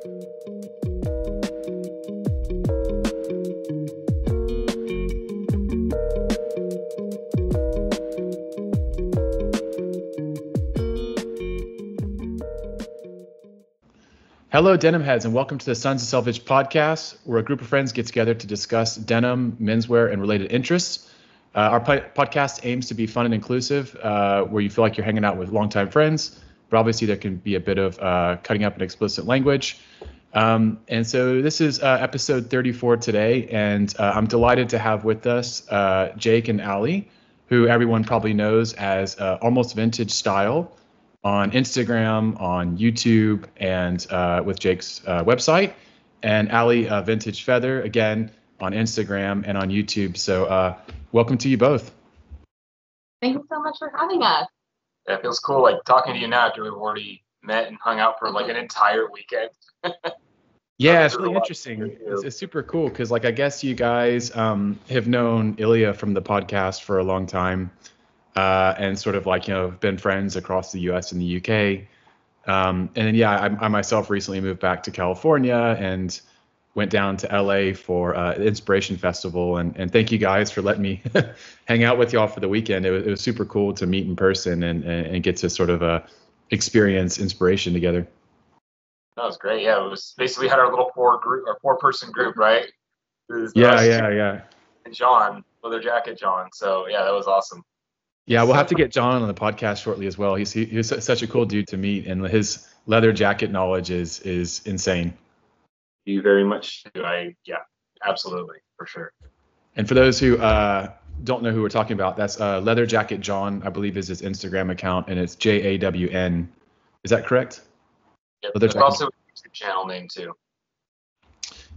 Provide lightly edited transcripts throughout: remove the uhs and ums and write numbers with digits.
Hello, Denimheads, and welcome to the Sons of Selvedge Podcast, where a group of friends get together to discuss denim, menswear, and related interests. Our podcast aims to be fun and inclusive, where you feel like you're hanging out with longtime friends, but obviously there can be a bit of cutting up in explicit language. And so this is episode 34 today, and I'm delighted to have with us Jake and Alee, who everyone probably knows as AlmostVintageStyle on Instagram, on YouTube, and with Jake's website, and Alee VintageFeatherr, again, on Instagram and on YouTube. So welcome to you both. Thank you so much for having us. Yeah, it feels cool, like talking to you now after we've already met and hung out for like an entire weekend. Yeah, it's really interesting. It's super cool because, like, I guess you guys have known Illya from the podcast for a long time. And sort of like, been friends across the US and the UK. And then, yeah, I myself recently moved back to California and went down to LA for the Inspiration Festival. And thank you guys for letting me hang out with y'all for the weekend. It was super cool to meet in person and get to sort of experience inspiration together. That was great. Yeah, it was basically had our little four-person group, right? Yeah. And John, leather jacket John. So yeah, that was awesome. Yeah, we'll have to get John on the podcast shortly as well. He's such a cool dude to meet, and his leather jacket knowledge is insane. You very much do. Yeah, absolutely, for sure. And for those who don't know who we're talking about, that's Leather Jacket John, I believe, is his Instagram account, and it's JAWN. Is that correct? Yep. There's also a YouTube channel name too.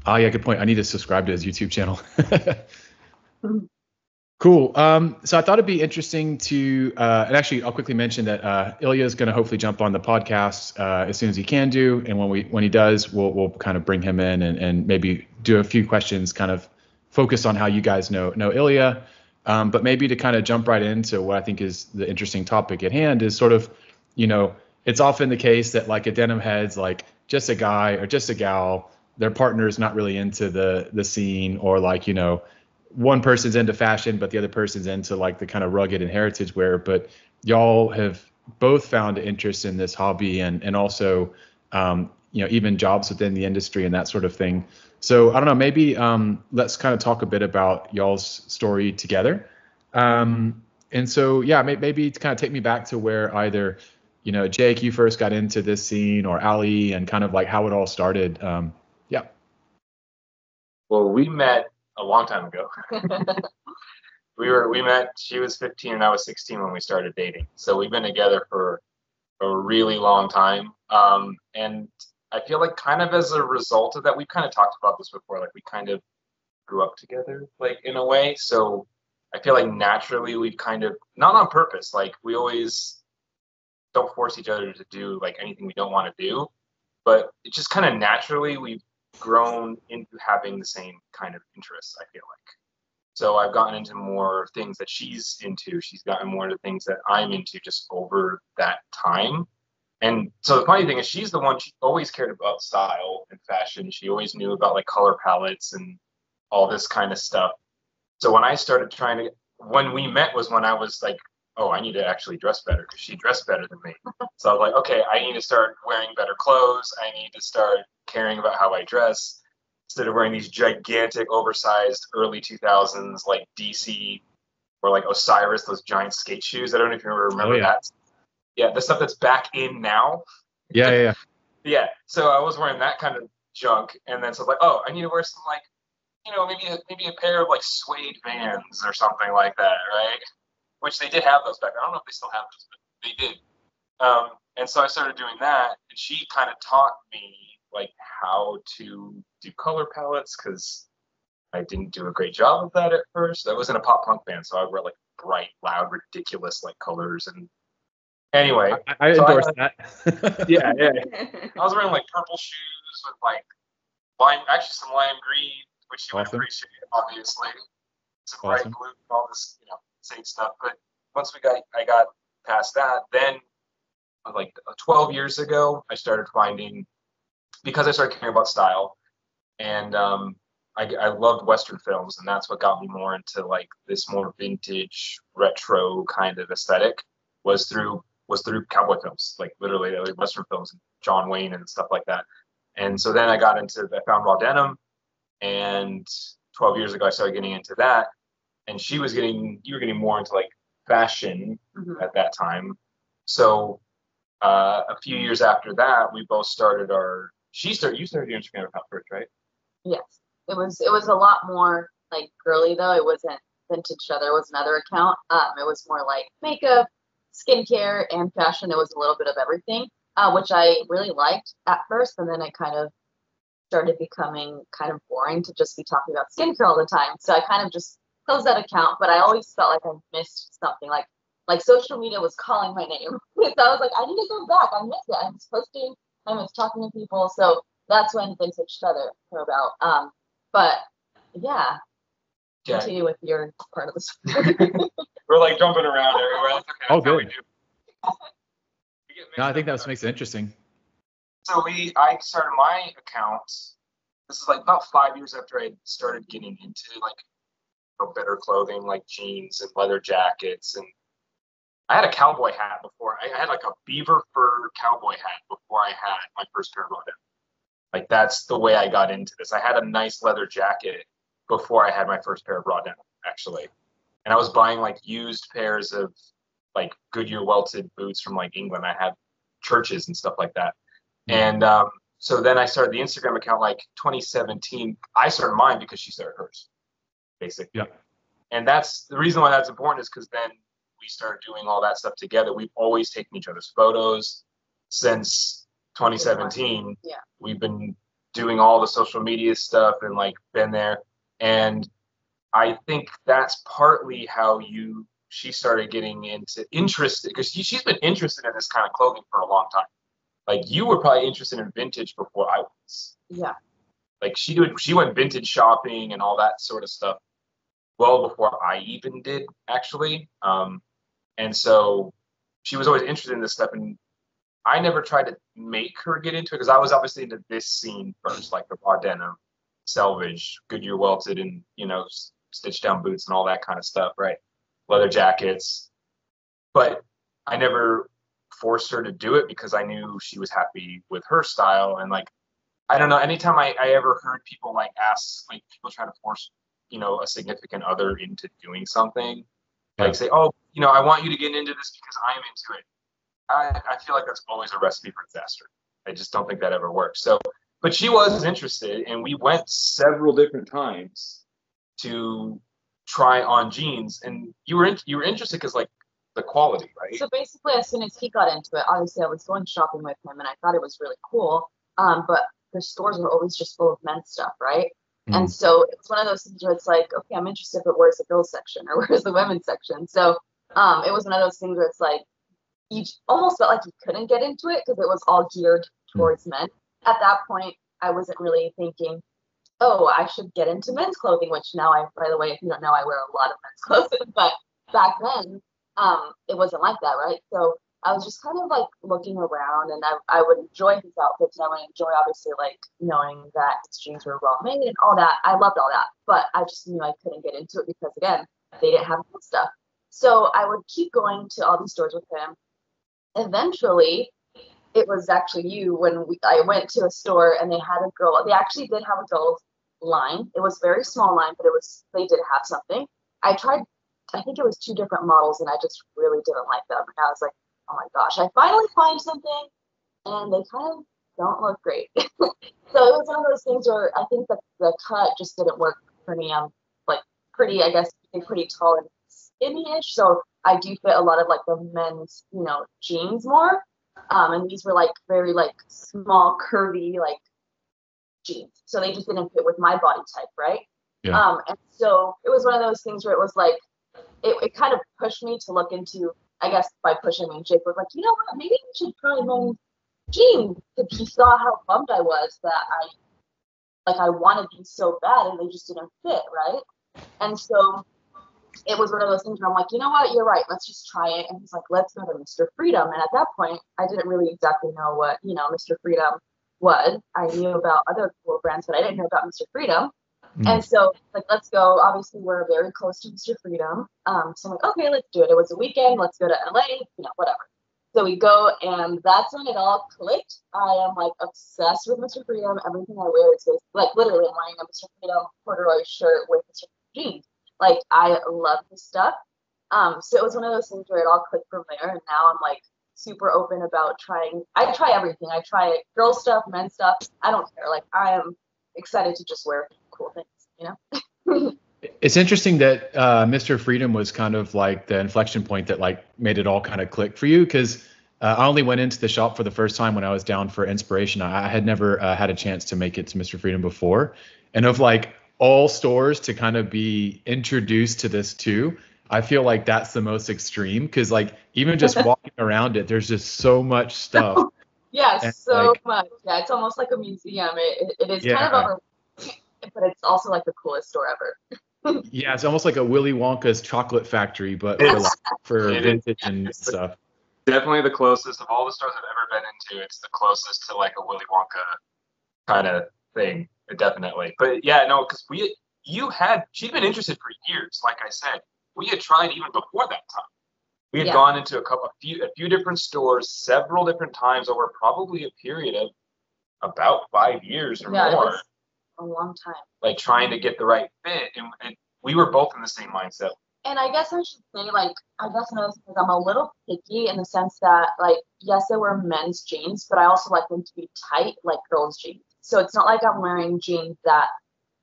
Oh yeah, good point. I need to subscribe to his YouTube channel. Cool. So I thought it'd be interesting to, and actually I'll quickly mention that Illya is going to hopefully jump on the podcast as soon as he can do, and when he does, we'll kind of bring him in and maybe do a few questions, kind of focus on how you guys know Illya, but maybe to kind of jump right into what I think is the interesting topic at hand is sort of, it's often the case that like a Denimheads, like just a guy or just a gal, their partner's not really into the scene, or like, one person's into fashion, but the other person's into like the kind of rugged and heritage wear. But y'all have both found interest in this hobby and also, even jobs within the industry and that sort of thing. So I don't know, maybe let's kind of talk a bit about y'all's story together. And so, yeah, maybe to kind of take me back to where either, Jake, you first got into this scene, or Alee, and kind of like how it all started. Yeah. Well, we met a long time ago. we met, she was 15 and I was 16 when we started dating. So we've been together for a really long time. And I feel like kind of as a result of that, we've kind of talked about this before, like we kind of grew up together, like in a way. So I feel like naturally we've kind of, not on purpose, like we always don't force each other to do like anything we don't want to do, but it just kind of naturally we've grown into having the same kind of interests, I feel like. So I've gotten into more things that she's into. She's gotten more into things that I'm into just over that time. And so the funny thing is she's the one, she always cared about style and fashion. She always knew about like color palettes and all this kind of stuff. So when I started when we met was when I was like, oh, I need to actually dress better because she dressed better than me. So I was like, okay, I need to start wearing better clothes. I need to start caring about how I dress instead of wearing these gigantic, oversized early 2000s like DC or like Osiris, those giant skate shoes. I don't know if you remember that. Yeah, the stuff that's back in now. Yeah. Yeah. So I was wearing that kind of junk, and then so I was like, oh, I need to wear some like, maybe a pair of like suede Vans or something like that, right? Which they did have those back then. I don't know if they still have those, but they did. And so I started doing that, and she kind of taught me like how to do color palettes because I didn't do a great job of that at first. I was in a pop punk band, so I wear like bright, loud, ridiculous like colors. And anyway, I endorse that. Yeah. I was wearing like purple shoes with like some lime green, which you would appreciate, obviously. Some bright blue, and all this, same stuff. But once I got past that, then like 12 years ago, I started finding because I started caring about style, and I loved Western films, and that's what got me more into like this more vintage retro kind of aesthetic was through cowboy films, like literally like Western films, John Wayne and stuff like that. And so then I found raw denim, and 12 years ago I started getting into that, and you were getting more into like fashion at that time. So a few years after that, we both started you started your Instagram account first, right? Yes. It was a lot more like girly though. It wasn't VintageFeatherr. It was another account. It was more like makeup, skincare, and fashion. It was a little bit of everything, which I really liked at first, and then it kind of started becoming kind of boring to just be talking about skincare all the time. So I kind of just closed that account, but I always felt like I missed something. Like social media was calling my name. So I was like, I need to go back. I missed it. I was posting. I was talking to people. So that's when VintageFeatherr came about. But yeah, continue with your part of the story. We're like jumping around everywhere. That's okay. Oh, That's how we good. do. No, I think that makes it interesting. So I started my account. This is like about 5 years after I started getting into like better clothing, like jeans and leather jackets, and I had a cowboy hat before. I had like a beaver fur cowboy hat before I had my first pair of raw denim. Like that's the way I got into this. I had a nice leather jacket before I had my first pair of raw denim, actually. And I was buying like used pairs of like Goodyear welted boots from like England. I had churches and stuff like that. And so then I started the Instagram account like 2017. I started mine because she started hers, basically. Yeah. And that's the reason why that's important is because then we started doing all that stuff together. We've always taken each other's photos since 2017. Yeah. We've been doing all the social media stuff and like been there. And I think that's partly how she started getting interested, because she's been interested in this kind of clothing for a long time. Like you were probably interested in vintage before I was. Yeah. Like she went vintage shopping and all that sort of stuff well before I even did, actually. And so she was always interested in this stuff, and I never tried to make her get into it because I was obviously into this scene first, like the raw denim, Selvedge, Goodyear welted, and stitched down boots and all that kind of stuff, right? Leather jackets. But I never forced her to do it because I knew she was happy with her style. And like, I don't know, anytime I ever heard people like ask, like people try to force, a significant other into doing something, like say, oh, I want you to get into this because I'm into it. I feel like that's always a recipe for disaster. I just don't think that ever works. So, but she was interested, and we went several different times to try on jeans, and you were interested because like the quality, right? So basically, as soon as he got into it, obviously I was going shopping with him, and I thought it was really cool. But the stores were always just full of men's stuff, right? Mm. And so it's one of those things where it's like, okay, I'm interested, but where's the girls section or where's the women's section? So it was one of those things where it's like you almost felt like you couldn't get into it because it was all geared towards men. At that point, I wasn't really thinking, oh, I should get into men's clothing, which now by the way, if you don't know, I wear a lot of men's clothing, but back then, it wasn't like that, right? So I was just kind of like looking around, and I would enjoy his outfits, and I would enjoy obviously like knowing that his jeans were well made and all that. I loved all that, but I just knew I couldn't get into it because again, they didn't have good stuff. So I would keep going to all these stores with him. Eventually, it was actually you when I went to a store and they actually did have a girls line. It was a very small line, but they did have something. I tried, I think it was 2 different models, and I just really didn't like them. And I was like, oh my gosh, I finally find something, and they kind of don't look great. So it was one of those things where I think that the cut just didn't work for me. I'm like pretty tall and skinny-ish, so I do fit a lot of like the men's, jeans more. And these were like very like small, curvy like jeans, so they just didn't fit with my body type, right? Yeah. And so it was one of those things where it was like it kind of pushed me to look into. I guess by pushing me, Jake was like, you know what, maybe we should try men's jeans, because he saw how bummed I was that I wanted these so bad and they just didn't fit, right? And so it was one of those things where I'm like, you know what, you're right, let's just try it. And he's like, let's go to Mr. Freedom. And at that point, I didn't really exactly know what, Mr. Freedom was. I knew about other cool brands, but I didn't know about Mr. Freedom. And so, like, let's go. Obviously, we're very close to Mr. Freedom. So I'm like, okay, let's do it. It was a weekend. Let's go to LA, whatever. So we go, and that's when it all clicked. I am, like, obsessed with Mr. Freedom. Everything I wear is, like, literally, I'm wearing a Mr. Freedom corduroy shirt with Mr. Freedom jeans. Like, I love this stuff. So it was one of those things where it all clicked from there. And now I'm, like, super open about trying. I try everything. I try girl stuff, men's stuff. I don't care. Like, I am excited to just wear cool things, It's interesting that Mr. Freedom was kind of like the inflection point that like made it all kind of click for you, because I only went into the shop for the first time when I was down for inspiration. I had never had a chance to make it to Mr. Freedom before, and of like all stores to kind of be introduced to this too, I feel like that's the most extreme, because like even just walking around it, there's just so much stuff. Yeah, and so like, much. Yeah, it's almost like a museum. It is kind of over. But it's also like the coolest store ever. Yeah, it's almost like a Willy Wonka's chocolate factory, but for vintage and stuff. Definitely the closest of all the stores I've ever been into. It's the closest to like a Willy Wonka kind of thing, definitely. But yeah, no, because she'd been interested for years. Like I said, we had tried even before that time. We had gone into a few different stores several different times over probably a period of about 5 years or more. A long time. Like trying to get the right fit, and we were both in the same mindset. And I guess I should say, like, I guess because I'm a little picky in the sense that, like, yes, I wear men's jeans, but I also like them to be tight, like girls' jeans. So it's not like I'm wearing jeans that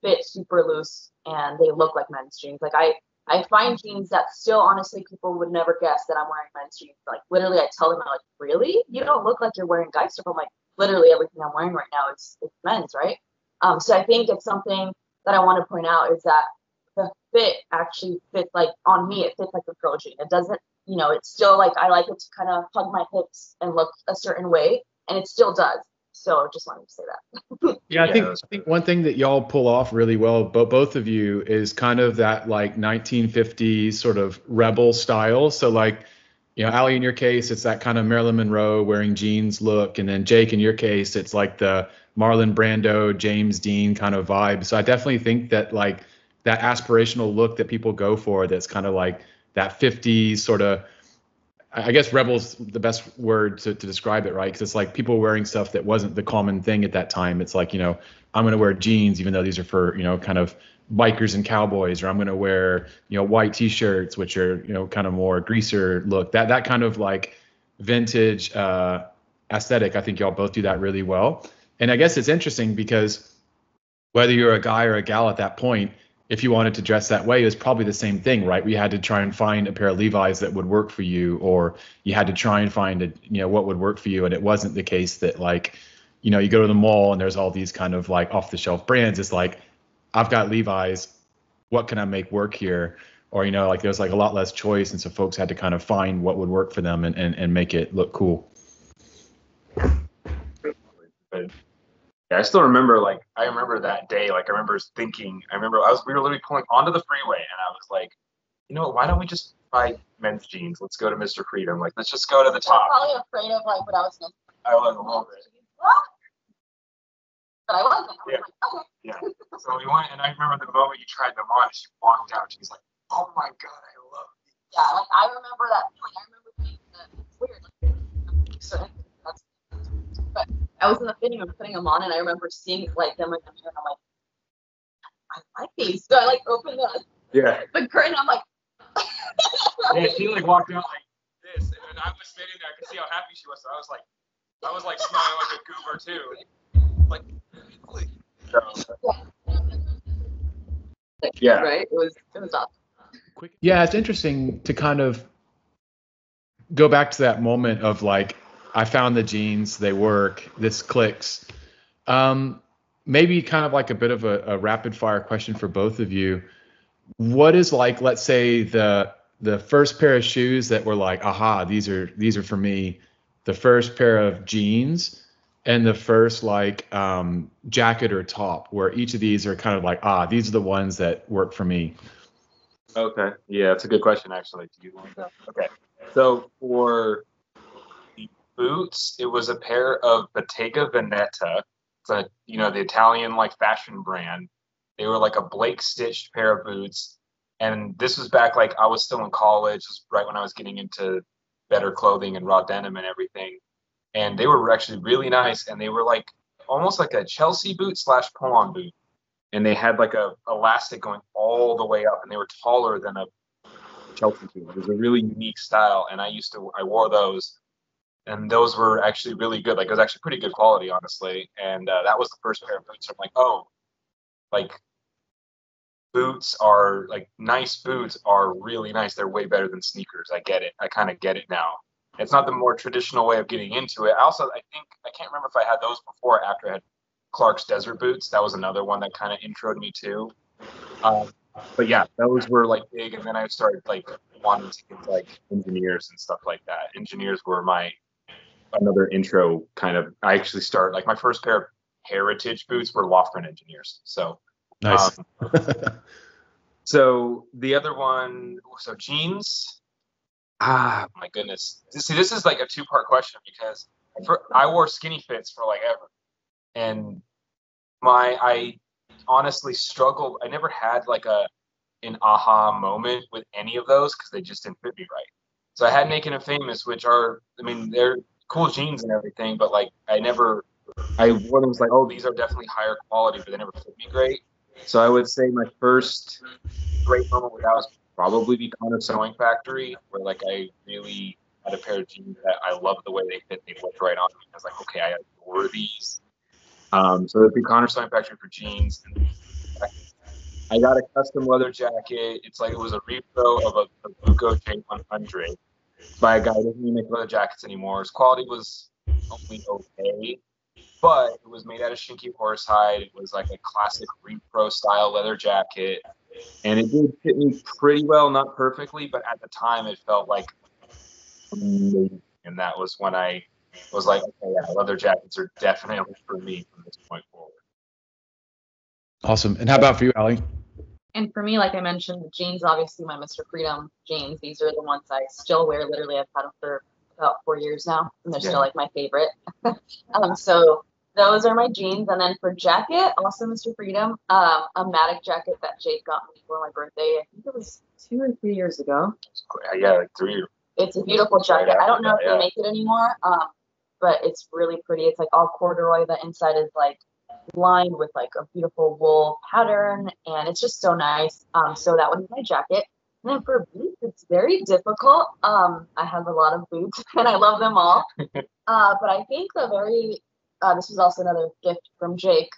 fit super loose and they look like men's jeans. Like I find jeans that still, honestly, people would never guess that I'm wearing men's jeans. Like, literally, I tell them, I'm like, really? You don't look like you're wearing guy stuff. I'm like, literally everything I'm wearing right now is men's, right? So I think it's something that I want to point out is that the fit actually fits, like, on me, it fits like a girl jean. It doesn't, it's still like, I like it to kind of hug my hips and look a certain way, and it still does. So just wanted to say that. Yeah, I think one thing that y'all pull off really well, both of you, is kind of that like 1950s sort of rebel style. So like, Alee, in your case, it's that kind of Marilyn Monroe wearing jeans look. And then Jake, in your case, it's like the Marlon Brando, James Dean kind of vibe. So I definitely think that like that aspirational look that people go for, that's kind of like that 50s sort of, I guess rebel's the best word to describe it, right? Because it's like people wearing stuff that wasn't the common thing at that time. It's like, I'm going to wear jeans, even though these are for, kind of bikers and cowboys, or I'm going to wear, white T-shirts, which are, kind of more greaser look. That kind of like vintage aesthetic, I think y'all both do that really well. And I guess it's interesting because whether you're a guy or a gal at that point, if you wanted to dress that way, it was probably the same thing, right? We had to try and find a pair of Levi's that would work for you, or you had to try and find what would work for you. And it wasn't the case that like, you go to the mall and there's all these kind of like off the shelf brands. It's like, I've got Levi's, what can I make work here? Or, like there's like a lot less choice. And so folks had to kind of find what would work for them and make it look cool. Yeah, I still remember, I remember that day. I remember thinking, we were literally pulling onto the freeway, and I was like, why don't we just buy men's jeans? Let's go to Mr. Freedom. Like, let's just go to the top. Probably afraid of, like, what I was going to say. I was a little bit. But I wasn't. I was like, okay. Yeah. So we went, and I remember the moment you tried them on, she walked out. She's like, oh, my God, I love these. Yeah, like, I remember that feeling. I remember thinking that it's weird. But I was in the fitting room putting them on, and I remember seeing like them in the mirror, and I'm like, I like these. So I like opened the curtain. I'm like, yeah, she like walked out like this, and then I was sitting there. I could see how happy she was. So I was like smiling like a goober too. Like, really? Yeah. Right. It was awesome. Yeah, it's interesting to kind of go back to that moment of like, I found the jeans, they work, this clicks. Maybe kind of like a bit of a rapid fire question for both of you. What is like, let's say the first pair of shoes that were like, aha, these are for me, the first pair of jeans, and the first like jacket or top, where each of these are kind of like, these are the ones that work for me. Okay. Yeah, that's a good question, actually. Do you want to go? Okay. So for boots, it was a pair of Bottega Veneta the Italian like fashion brand. They were like a Blake stitched pair of boots. And this was back like I was still in college, right when I was getting into better clothing and raw denim and everything. And they were actually really nice. And they were like almost like a Chelsea boot / pull-on boot. And they had like a elastic going all the way up, and they were taller than a Chelsea boot. It was a really unique style. And I wore those, and those were actually really good. Like it was actually pretty good quality, honestly. And that was the first pair of boots. I'm like, oh, like boots are like nice boots are really nice. They're way better than sneakers. I get it. I kind of get it now. It's not the more traditional way of getting into it. Also, I can't remember if I had those before or after I had Clark's desert boots. That was another one that kind of introed me too. But yeah, those were like big. And then I started like wanting to get like engineers and stuff like that. Engineers were another intro kind of. I actually started like my first pair of heritage boots were Lofgren engineers. So nice. So the other one, so jeans. My goodness. See, this is like a 2-part question because I wore skinny fits for like ever. And I honestly struggled. I never had like an aha moment with any of those because they just didn't fit me right. So I had Naked and Famous, which are, I mean, they're cool jeans and everything, but like I wore them was like, oh, these are definitely higher quality, but they never fit me great. So I would say my first great moment with that was probably the Connor Sewing Factory, where like I really had a pair of jeans that I loved the way they fit. They looked right on me. I was like, okay, I adore these. So the Buchanan Sewing Factory for jeans. And I got a custom leather jacket. It's like it was a repro of a Buco J100 by a guy who doesn't even make leather jackets anymore. His quality was only okay, but it was made out of Shinky horsehide. It was like a classic repro style leather jacket, and it did fit me pretty well, not perfectly, but at the time it felt like amazing. And that was when I was like, okay, yeah, leather jackets are definitely for me from this point forward. Awesome. And how about for you, Alee? And for me, like I mentioned, the jeans, obviously my Mr. Freedom jeans, these are the ones I still wear. Literally, I've had them for about 4 years now, and they're still like my favorite. So those are my jeans. And then for jacket, also Mr. Freedom, a Matic jacket that Jake got me for my birthday. I think it was 2 or 3 years ago. Yeah, like 3. It's a beautiful jacket. I don't know if they make it anymore, but it's really pretty. It's like all corduroy. The inside is like lined with like a beautiful wool pattern, and it's just so nice. So that would be my jacket. And then for boots, it's very difficult. I have a lot of boots and I love them all. But I think this was also another gift from Jake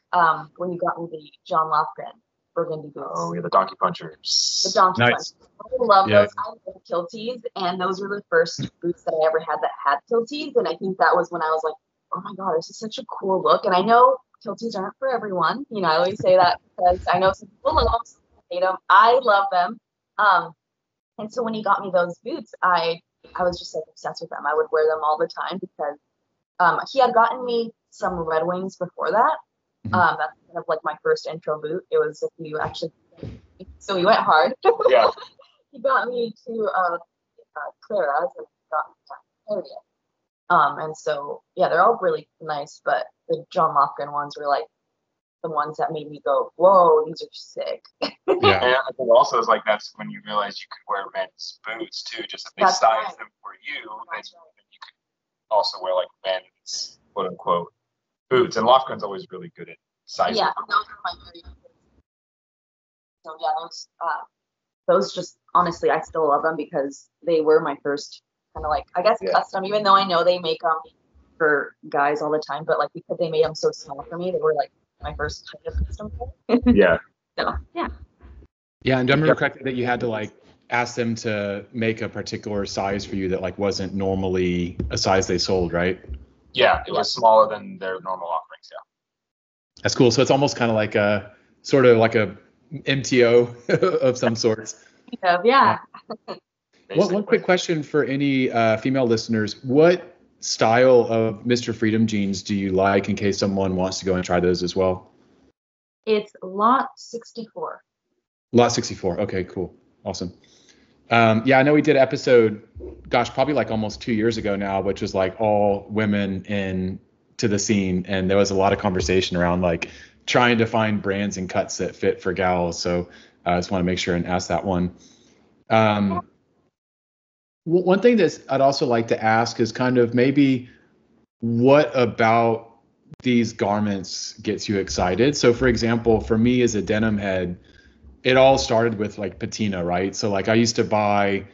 when you got me the John Lofgren burgundy boots. Oh, yeah, the Donkey Punchers. The Donkey Punchers. I love those. I love kilties, and those were the first boots that I ever had that had kilties. And I think that was when I was like, oh my God, this is such a cool look. And I know kilties aren't for everyone. You know, I always say that because I know some people love them, some people hate them. I love them. And so when he got me those boots, I was just like obsessed with them. I would wear them all the time because he had gotten me some Red Wings before that. That's kind of like my first intro boot. It was so we went hard. Yeah. He got me to Clara's and got me to Harriet. And so, yeah, they're all really nice, but the John Lofgren ones were like the ones that made me go, whoa, these are sick. Yeah. And I think also it's like that's when you realize you could wear men's boots too, just if they size them for you, then you could also wear like men's quote unquote boots. And Lofgren's always really good at sizing. Yeah, those are my favorite. So yeah, those just honestly, I still love them because they were my first kind of like, I guess, custom, even though I know they make them for guys all the time, but like because they made them so small for me, they were like my first kind of custom. Yeah. So, yeah. Yeah, and do I remember correctly that you had to like ask them to make a particular size for you that like wasn't normally a size they sold, right? Yeah, it was smaller than their normal offerings, yeah. That's cool. So it's almost kind of like a sort of like a MTO of some sorts. Yeah. One quick question for any female listeners. What style of Mr. Freedom jeans do you like in case someone wants to go and try those as well? It's lot 64. Lot 64. Okay, cool. Awesome. Yeah, I know we did an episode, probably like almost 2 years ago now, which was like all women in to the scene, and there was a lot of conversation around like trying to find brands and cuts that fit for gals. So I just want to make sure and ask that one. One thing that I'd also like to ask is kind of maybe what about these garments gets you excited? So for example, for me as a denim head, it all started with like patina, right? So like I used to buy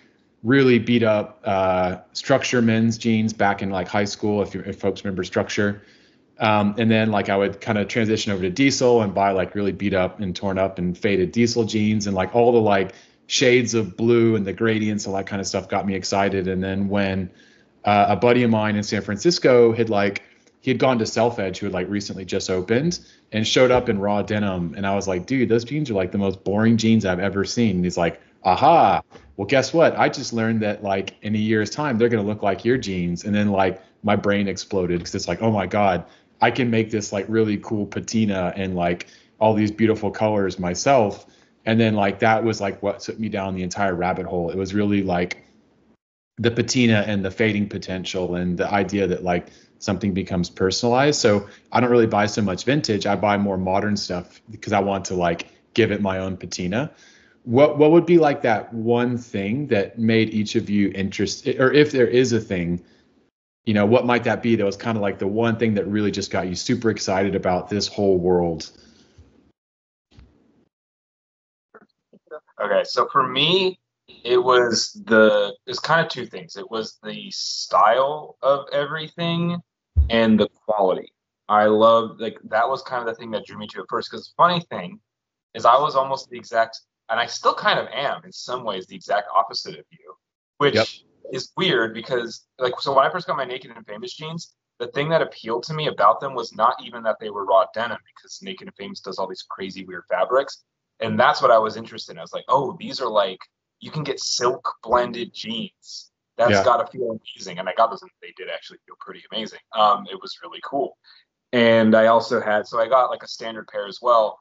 really beat up Structure men's jeans back in like high school, if folks remember Structure. And then like I would kind of transition over to Diesel and buy like really beat up and torn up and faded Diesel jeans, and like all the like shades of blue and the gradients, all that kind of stuff got me excited. And then when a buddy of mine in San Francisco he had gone to Selvedge, who had like recently just opened, and showed up in raw denim. And I was like, dude, those jeans are like the most boring jeans I've ever seen. And he's like, aha, well, guess what? I just learned that like in a year's time, they're going to look like your jeans. And then like my brain exploded, because it's like, oh my God, I can make this like really cool patina and like all these beautiful colors myself. And then like that was like what took me down the entire rabbit hole. It was really like the patina and the fading potential and the idea that like something becomes personalized. So I don't really buy so much vintage. I buy more modern stuff because I want to like give it my own patina. What would be like that one thing that made each of you interested, or if there is a thing, you know, what might that be that was kind of like the one thing that really just got you super excited about this whole world? Okay, so for me, it was kind of two things. It was the style of everything and the quality. I loved, like, that was kind of the thing that drew me to it first. Because the funny thing is, I was almost the exact, and I still kind of am in some ways, the exact opposite of you, which is weird because, like, so when I first got my Naked and Famous jeans, the thing that appealed to me about them was not even that they were raw denim, because Naked and Famous does all these crazy weird fabrics. And that's what I was interested in. I was like, oh, these are like, you can get silk blended jeans. That's got to feel amazing. And I got those, and they did actually feel pretty amazing. It was really cool. And I also I got like a standard pair as well.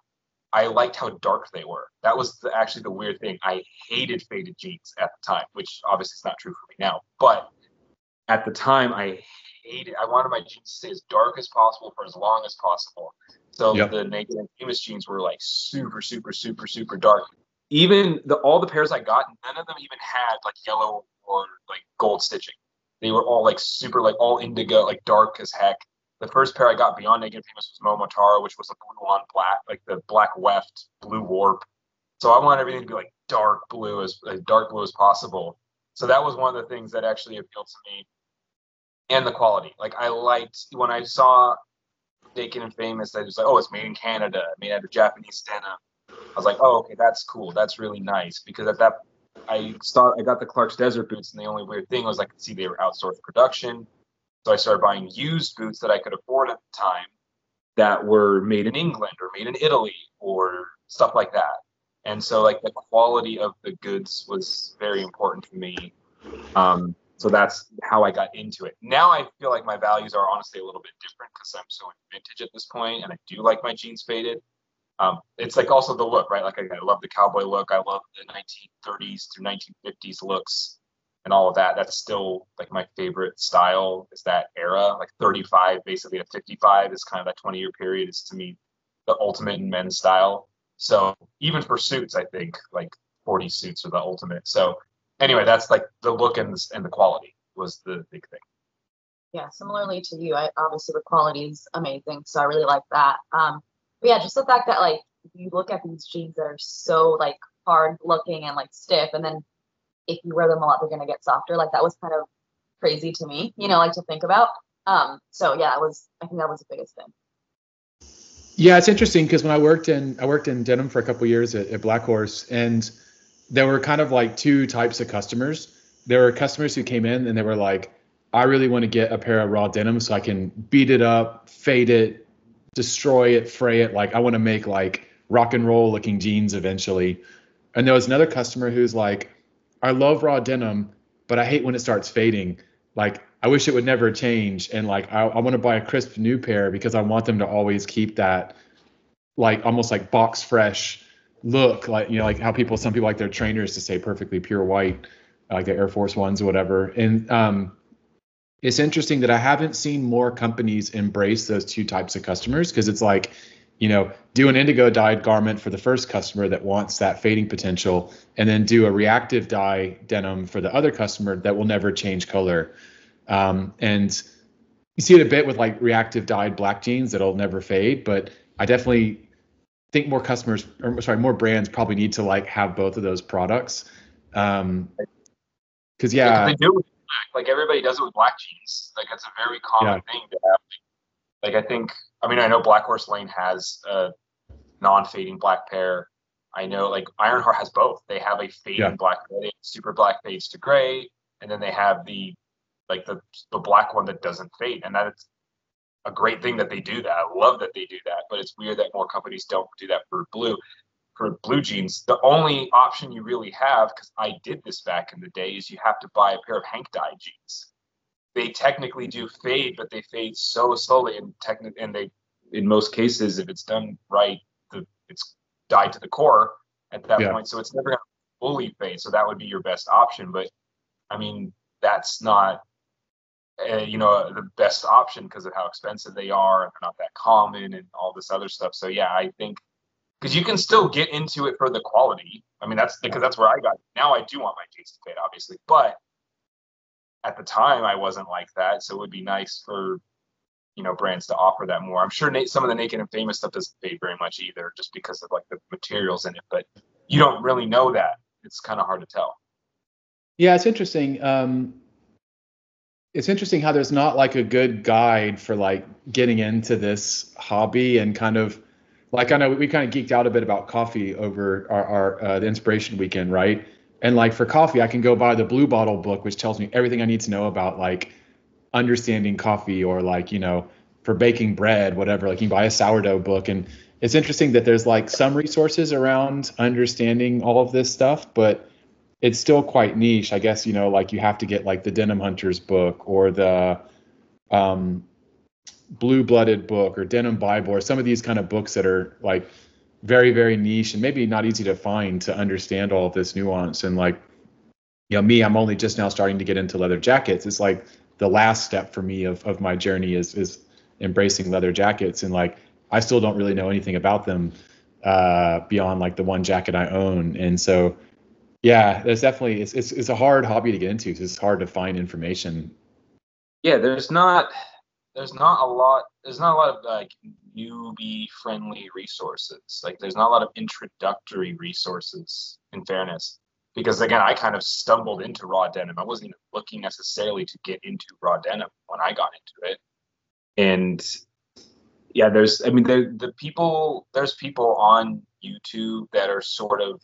I liked how dark they were. That was actually the weird thing. I hated faded jeans at the time, which obviously is not true for me now. But at the time, I hated. I wanted my jeans to stay as dark as possible for as long as possible. So the Naked and Famous jeans were like super, super, super, super dark. Even all the pairs I got, none of them even had like yellow or like gold stitching. They were all like super, like all indigo, like dark as heck. The first pair I got beyond Naked and Famous was Momotaro, which was like blue on black, like the black weft, blue warp. So I wanted everything to be like dark blue as possible. So that was one of the things that actually appealed to me, and the quality. Like I liked when I saw Naked and Famous, I was like, oh, it's made in Canada, made out of Japanese denim. I was like, oh, okay, that's cool. That's really nice, because at that, I got the Clark's Desert boots, and the only weird thing was I could see they were outsourced production. So I started buying used boots that I could afford at the time that were made in England or made in Italy or stuff like that. And so like the quality of the goods was very important to me. So that's how I got into it. Now I feel like my values are honestly a little bit different because I'm so into vintage at this point, and I do like my jeans faded. It's like also the look, right? Like I love the cowboy look. I love the 1930s through 1950s looks and all of that. That's still like my favorite style, is that era. Like 35 basically to 55 is kind of that 20-year period is to me the ultimate in men's style. So even for suits, I think like 40 suits are the ultimate. So anyway, that's like the look and the quality was the big thing. Yeah, similarly to you, obviously the quality is amazing, so I really like that. But yeah, just the fact that like you look at these jeans that are so like hard looking and like stiff, and then if you wear them a lot, they're gonna get softer. Like that was kind of crazy to me, you know, like to think about. So yeah, I think that was the biggest thing. Yeah, it's interesting because when I worked in denim for a couple of years at Black Horse, and there were kind of like two types of customers. There were customers who came in and they were like, I really want to get a pair of raw denim so I can beat it up, fade it, destroy it, fray it. Like I want to make like rock and roll looking jeans eventually. And there was another customer who's like, I love raw denim, but I hate when it starts fading. Like I wish it would never change. And like, I want to buy a crisp new pair because I want them to always keep that like almost like box fresh look, like, you know, like how some people like their trainers to stay perfectly pure white, like the Air Force Ones or whatever. And it's interesting that I haven't seen more companies embrace those two types of customers, because it's like, do an indigo dyed garment for the first customer that wants that fading potential, and then do a reactive dye denim for the other customer that will never change color. And you see it a bit with like reactive dyed black jeans that'll never fade, but I definitely think more brands probably need to like have both of those products. Because they do it with black. Like everybody does it with black jeans. Like it's a very common thing to have. Like I know Black Horse Lane has a non-fading black pair. I know like Ironheart has both. They have a fading black pair, super black fades to gray, and then they have the black one that doesn't fade. And that's a great thing that they do that. I love that they do that, but it's weird that more companies don't do that for blue. For blue jeans, the only option you really have, because I did this back in the day, is you have to buy a pair of Hank dye jeans. They technically do fade, but they fade so slowly, and they, in most cases, if it's done right, it's dyed to the core at that point, so it's never going to fully fade. So that would be your best option, but I mean that's not the best option because of how expensive they are, and they're not that common, and all this other stuff. So yeah, I think. Because you can still get into it for the quality. I mean, that's because that's where I got. Now I do want my jeans to fade, obviously, but at the time I wasn't like that. So it would be nice for brands to offer that more. I'm sure some of the Naked and Famous stuff doesn't fade very much either, just because of like the materials in it. But you don't really know that. It's kind of hard to tell. Yeah, it's interesting. It's interesting how there's not like a good guide for like getting into this hobby, and kind of. Like I know we kind of geeked out a bit about coffee over our the inspiration weekend, right? And like for coffee, I can go buy the Blue Bottle book, which tells me everything I need to know about like understanding coffee, or like for baking bread, whatever. Like you can buy a sourdough book, and it's interesting that there's like some resources around understanding all of this stuff, but it's still quite niche, I guess. Like you have to get like the Denim Hunters book, or the Blue Blooded book, or Denim Bible, or some of these kind of books that are like very, very niche and maybe not easy to find to understand all of this nuance. And like, me, I'm only just now starting to get into leather jackets. It's like the last step for me of my journey is embracing leather jackets. And like, I still don't really know anything about them beyond like the one jacket I own. And so, yeah, there's definitely, it's a hard hobby to get into, because it's hard to find information. Yeah, there's not a lot of like newbie friendly resources. Like there's not a lot of introductory resources, in fairness, because again, I kind of stumbled into raw denim. I wasn't even looking necessarily to get into raw denim when I got into it. And yeah, there's people on YouTube that are sort of,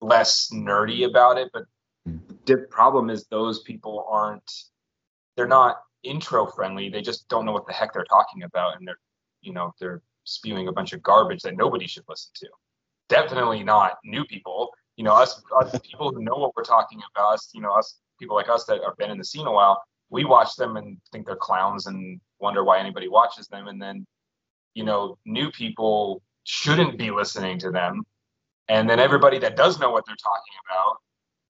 less nerdy about it, but the problem is those people they're not intro friendly. They just don't know what the heck they're talking about, and they're spewing a bunch of garbage that nobody should listen to. Definitely not new people. Us people who know what we're talking about, us people like us that have been in the scene a while, we watch them and think they're clowns and wonder why anybody watches them. And then new people shouldn't be listening to them, and then everybody that does know what they're talking about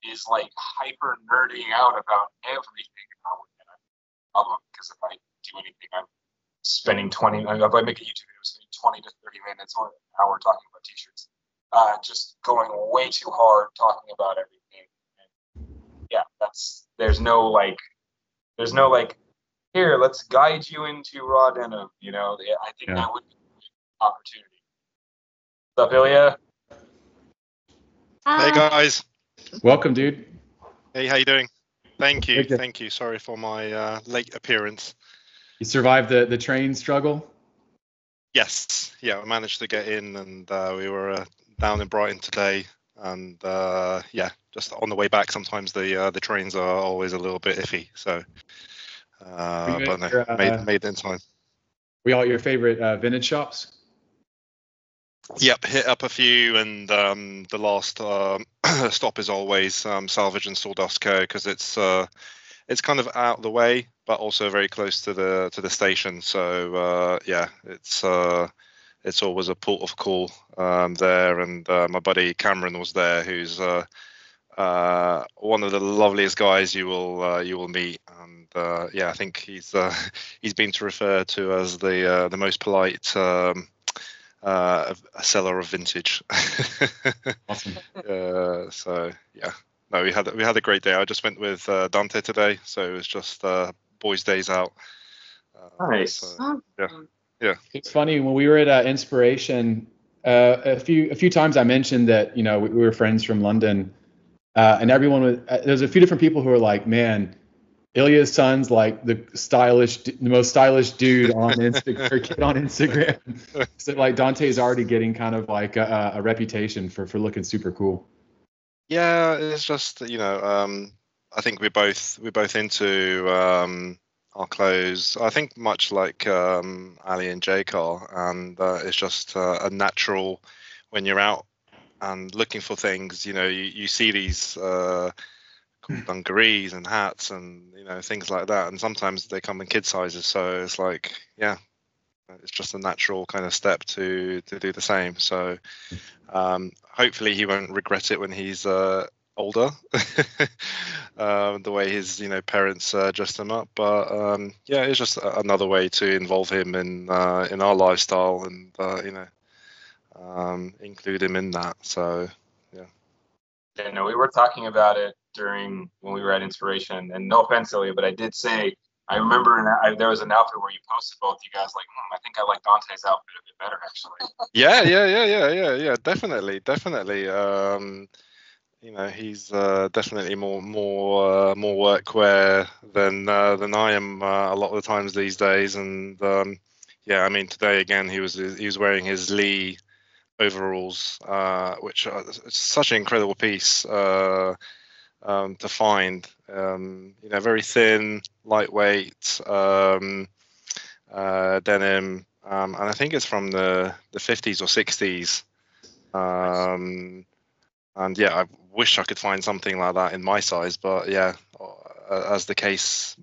is like hyper nerding out about everything. Because if I do anything, I'm spending if I make a YouTube video, I'm spending 20 to 30 minutes or an hour talking about t-shirts, just going way too hard talking about everything. And yeah, there's no like, here, let's guide you into raw denim. I think that would be an opportunity. What's up, Illya? Hey guys. Welcome, dude. Hey, how you doing? Thank you. Sorry for my late appearance. You survived the train struggle? Yes. Yeah, I managed to get in, and we were down in Brighton today. And just on the way back, sometimes the trains are always a little bit iffy. So, but no, made it in time. We all at your favorite vintage shops? Yep, hit up a few, and the last stop is always Salvage and Sawdust Co, because it's kind of out of the way, but also very close to the station. So it's always a port of call there. And my buddy Cameron was there, who's one of the loveliest guys you will meet, and I think he's been to refer to as the most polite a seller of vintage. Awesome. So yeah, no, we had a great day. I just went with Dante today, so it was just boys' days out. Nice. So, yeah. It's funny when we were at Inspiration. A few times I mentioned that we were friends from London, and everyone was. There's a few different people who are like, man, Illya's son's like the most stylish dude on Instagram. So like Dante's already getting kind of like a reputation for looking super cool. Yeah, it's just I think we're both into our clothes. I think much like Ali and Jake are, and it's just a natural when you're out and looking for things. You see these cool dungarees and hats and things like that, and sometimes they come in kid sizes. So it's like, yeah, it's just a natural kind of step to do the same. So hopefully he won't regret it when he's older, the way his parents dressed him up. But it's just another way to involve him in our lifestyle and include him in that. So yeah, no, we were talking about it when we were at Inspiration, and no offense, Ilya, but I did say I remember there was an outfit where you posted both you guys like, I think I like Dante's outfit a bit better actually. Yeah, definitely. He's definitely more workwear than I am a lot of the times these days. And I mean, today again he was wearing his Lee overalls, which are such an incredible piece to find. Very thin, lightweight denim, and I think it's from the 50s or 60s. And I wish I could find something like that in my size, but as the case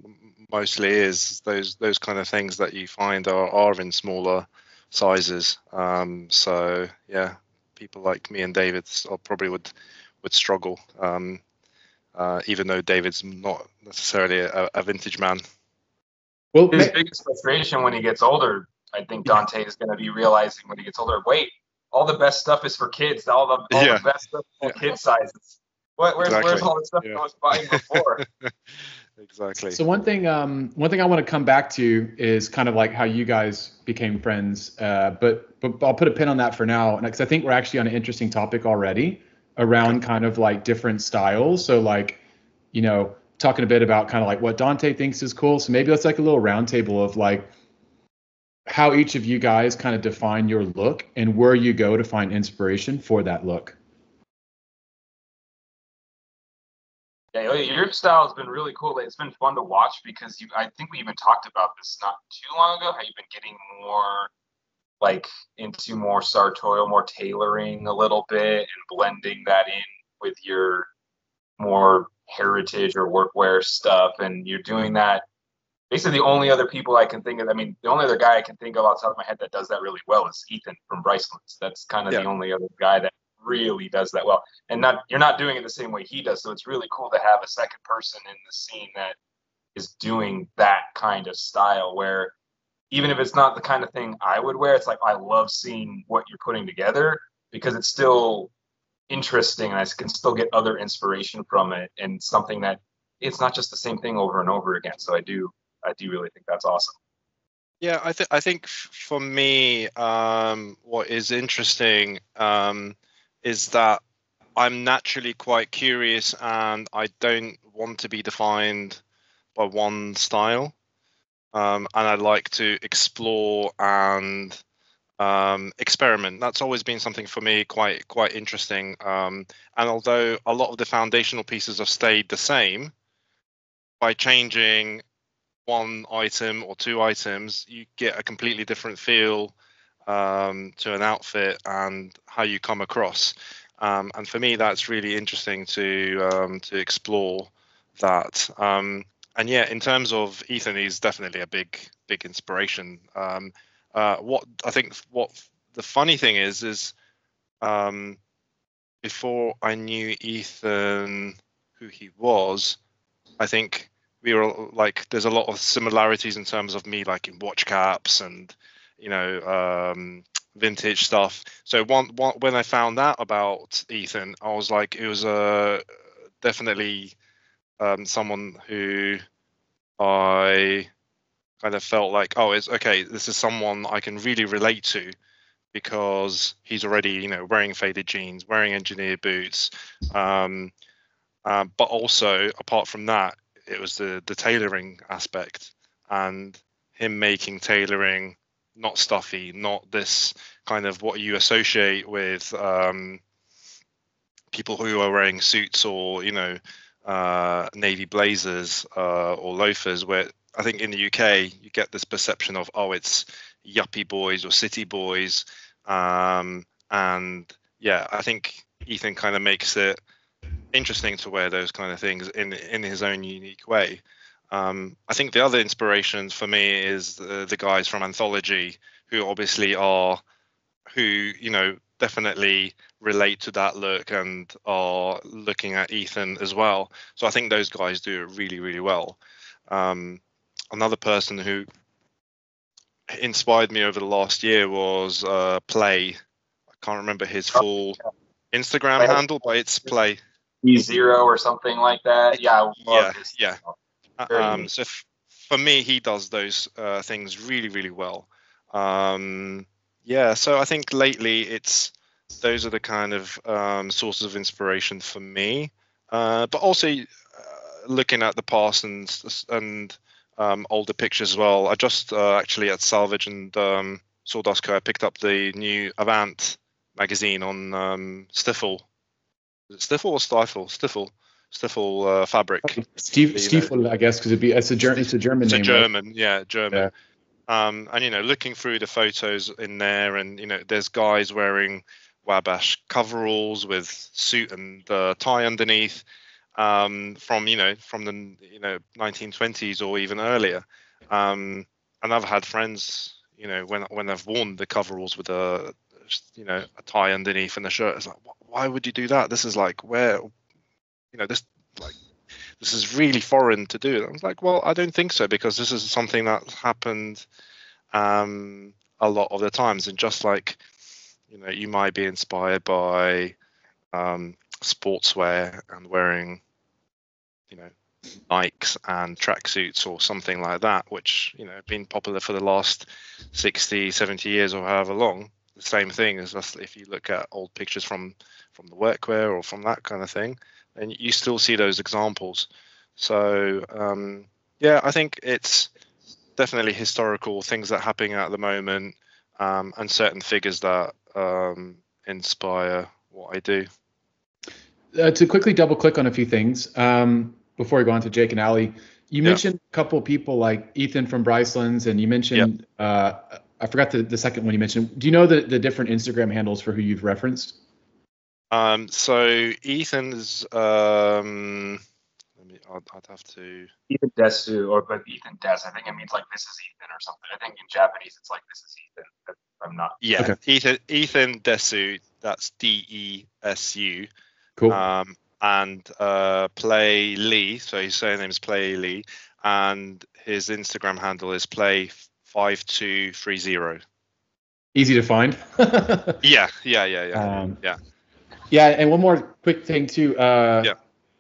mostly is, those kind of things that you find are in smaller sizes. So yeah, people like me and David probably would struggle, even though David's not necessarily a vintage man. Well, his biggest frustration when he gets older, I think Dante is going to be realizing when he gets older, wait, all the best stuff is for kids. All the best stuff is for kid sizes. Where's all the stuff I was buying before? Exactly. So one thing I want to come back to is kind of like how you guys became friends. But I'll put a pin on that for now, because I think we're actually on an interesting topic already around kind of like different styles. So like, talking a bit about kind of like what Dante thinks is cool. So maybe let's like a little roundtable of like how each of you guys kind of define your look and where you go to find inspiration for that look. Yeah, your style has been really cool. It's been fun to watch because I think we even talked about this not too long ago, how you've been getting more like into more sartorial, more tailoring a little bit and blending that in with your more heritage or workwear stuff. And you're doing that. Basically, the only other people I can think of, the only other guy I can think of outside of my head that does that really well is Ethan from Brycelands. That's kind of the only other guy that really does that well. And you're not doing it the same way he does. So it's really cool to have a second person in the scene that is doing that kind of style where even if it's not the kind of thing I would wear, it's like I love seeing what you're putting together because it's still interesting and I can still get other inspiration from it and something that it's not just the same thing over and over again. So I do really think that's awesome. Yeah, I think for me, what is interesting is that I'm naturally quite curious and I don't want to be defined by one style. And I like to explore and experiment. That's always been something for me quite interesting. And although a lot of the foundational pieces have stayed the same, by changing one item or two items, you get a completely different feel to an outfit and how you come across. And for me, that's really interesting to explore that. And yeah, in terms of Ethan, he's definitely a big inspiration. What the funny thing is before I knew Ethan, who he was, I think we were like, there's a lot of similarities in terms of me liking watch caps and, vintage stuff. So when I found out about Ethan, I was like, it was definitely someone who I kind of felt like, oh, it's okay, this is someone I can really relate to, because he's already, wearing faded jeans, wearing engineer boots. But also, apart from that, it was the tailoring aspect, and him making tailoring not stuffy, not this kind of what you associate with people who are wearing suits or, navy blazers or loafers, where I think in the UK you get this perception of, oh, it's yuppie boys or city boys. And yeah, I think Ethan kind of makes it interesting to wear those kind of things in his own unique way. I think the other inspirations for me is the guys from Anthology, who obviously definitely relate to that look and are looking at Ethan as well. So I think those guys do it really, really well. Another person who inspired me over the last year was Play. I can't remember his full Instagram handle, but it's Play. E0 or something like that. Yeah. Yeah. So for me, he does those things really, really well. So I think lately those are the kind of sources of inspiration for me. But also looking at the past and older pictures as well. I just actually at Salvage and Sawdust Co. I picked up the new Avant magazine on Stiffle. Is it Stiffle or Stifle? Stiffle fabric. Stiefel, I guess, because it's a German name. It's a German, right? yeah, German. Yeah. And looking through the photos in there, and there's guys wearing Wabash coveralls with suit and tie underneath, from the 1920s or even earlier. And I've had friends, when I've worn the coveralls with a tie underneath and a shirt, it's like, why would you do that? This is like where, this is really foreign to do. I was like, well, I don't think so, because this is something that happened a lot of the times. And just like, you might be inspired by sportswear and wearing, Nikes and tracksuits or something like that, which, have been popular for the last 60, 70 years or however long. The same thing as if you look at old pictures from the workwear or from that kind of thing, and you still see those examples. So I think it's definitely historical things that are happening at the moment, and certain figures that inspire what I do. To quickly double click on a few things before we go on to Jake and Alee, you mentioned a couple of people like Ethan from Brycelands, and you mentioned I forgot the second one you mentioned. Do you know the different Instagram handles for who you've referenced? So Ethan's I'd have to Ethan Desu but Ethan Des. I think it means like this is Ethan or something. I think in Japanese it's like this is Ethan. I'm not. Yeah. Okay. Ethan Desu. That's Desu. Cool. And Play Lee. So his surname is Play Lee, and his Instagram handle is Play5230. Easy to find. Yeah. Yeah, and one more quick thing too.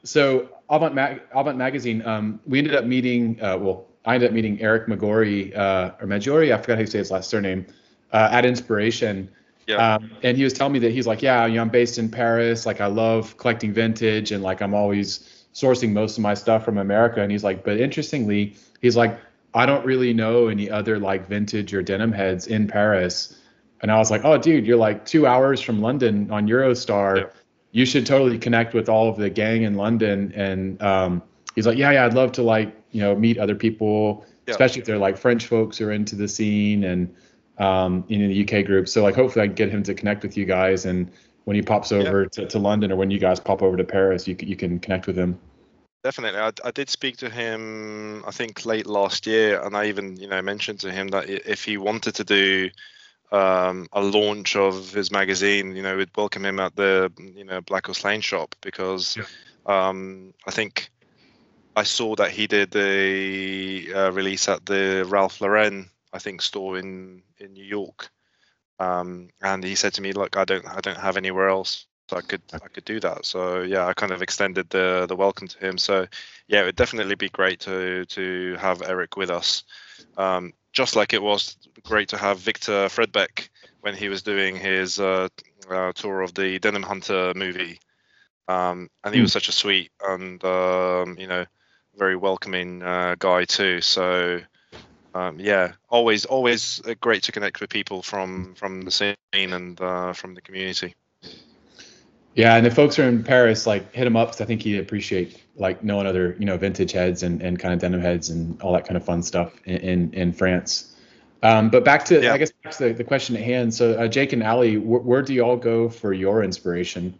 So Avant Magazine, we ended up meeting. I ended up meeting Eric Magori or Maggiore. I forgot how you say his last surname. At Inspiration. Yeah. And he was telling me that he's like, I'm based in Paris. Like, I love collecting vintage, and like I'm always sourcing most of my stuff from America. And he's like, but interestingly, he's like, I don't really know any other like vintage or denim heads in Paris. And I was like, oh, dude, you're like 2 hours from London on Eurostar. Yeah. You should totally connect with all of the gang in London. And he's like, yeah, I'd love to like, meet other people, especially if they're like French folks who are into the scene and in the UK group. So like, hopefully I can get him to connect with you guys. And when he pops over to London, or when you guys pop over to Paris, you can connect with him. Definitely. I did speak to him, I think late last year. And I even, mentioned to him that if he wanted to do a launch of his magazine, we'd welcome him at the Black Horse Lane shop, because I think I saw that he did a release at the Ralph Lauren, I think, store in New York, and he said to me, look, I don't have anywhere else, so I could do that. So yeah, I kind of extended the welcome to him. So yeah, it would definitely be great to have Eric with us. Just like it was great to have Victor Fredbeck when he was doing his tour of the Denim Hunter movie, and he was such a sweet and very welcoming guy too. So yeah, always great to connect with people from the scene and from the community. Yeah, and if folks are in Paris, like, hit him up, because I think he'd appreciate, like, knowing other, vintage heads and kind of denim heads and all that kind of fun stuff in France. But back to, I guess, back to the question at hand. So Jake and Alee, where do you all go for your inspiration?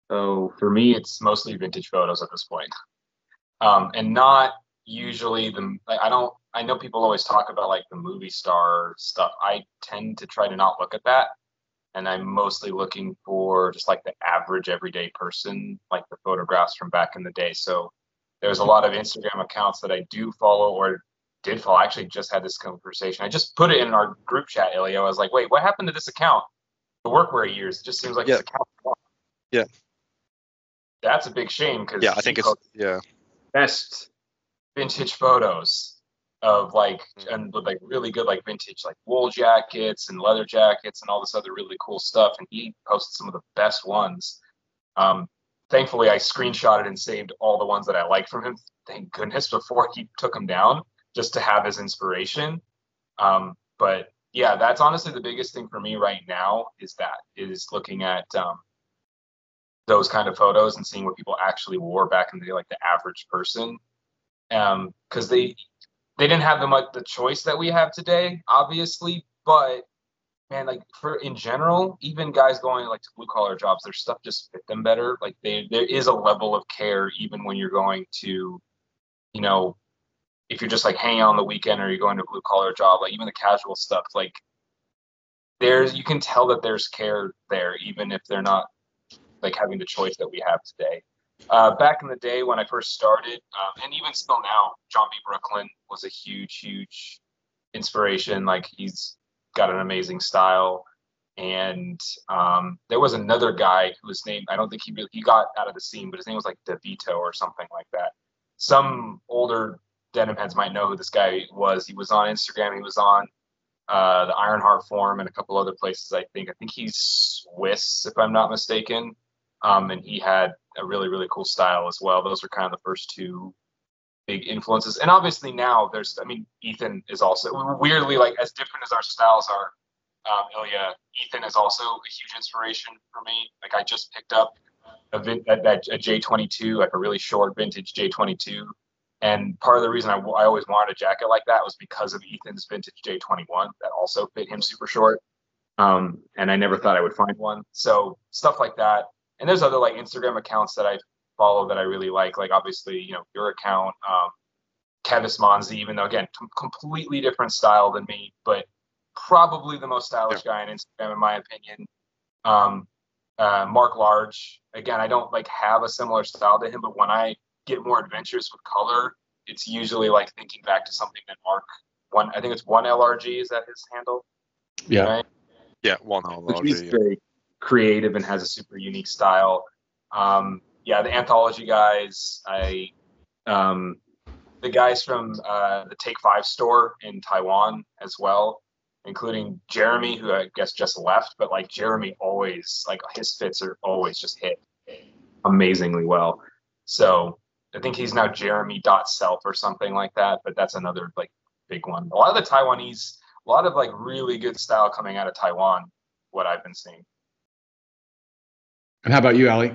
So for me, it's mostly vintage photos at this point, and not usually I know people always talk about like the movie star stuff. I tend to try to not look at that. And I'm mostly looking for just like the average everyday person, like the photographs from back in the day. So there's a lot of Instagram accounts that I do follow or did follow. I actually just had this conversation. I just put it in our group chat, Illya. I was like, wait, what happened to this account? The workwear years. It just seems like this account. Yeah. That's a big shame, because I think it's best vintage photos of like, and with like really good like vintage like wool jackets and leather jackets and all this other really cool stuff, and he posted some of the best ones. Thankfully I screenshotted and saved all the ones that I liked from him, thank goodness, before he took them down, just to have his inspiration. But yeah, that's honestly the biggest thing for me right now, is looking at those kind of photos and seeing what people actually wore back in the day, like the average person, because they didn't have the choice that we have today, obviously, but man, like in general, even guys going like to blue collar jobs, their stuff just fit them better. Like there is a level of care, even when you're going to, if you're just like hanging out on the weekend or you're going to a blue collar job, like even the casual stuff, like you can tell that there's care there, even if they're not like having the choice that we have today. Back in the day when I first started, and even still now, John B. Brooklyn was a huge inspiration. Like, he's got an amazing style. And there was another guy whose name, I don't think he got out of the scene, but his name was like DeVito or something like that. Some older denim heads might know who this guy was. He was on Instagram. He was on the Ironheart Forum and a couple other places, I think. I think he's Swiss, if I'm not mistaken. And he had a really cool style as well. Those are kind of the first two big influences. And obviously now Ethan is also, weirdly, like, as different as our styles are, Illya, Ethan is also a huge inspiration for me. Like, I just picked up a J22, like a really short vintage J22. And part of the reason I always wanted a jacket like that was because of Ethan's vintage J21 that also fit him super short. And I never thought I would find one. So stuff like that. And there's other like Instagram accounts that I follow that I really like obviously, your account, Kevis Monzi, even though, again, completely different style than me, but probably the most stylish guy on Instagram, in my opinion. Mark Large, again, I don't like have a similar style to him, but when I get more adventurous with color, it's usually like thinking back to something that I think it's one LRG, is that his handle? Yeah. Right? Yeah, one LRG. He's very creative and has a super unique style. The Anthology guys, the guys from the Take 5 store in Taiwan as well, including Jeremy, who I guess just left, but like Jeremy always, like, his fits are always just hit amazingly well. So I think he's now Jeremy.self or something like that, but that's another like big one. A lot of the Taiwanese, a lot of like really good style coming out of Taiwan, what I've been seeing. And how about you, Alee?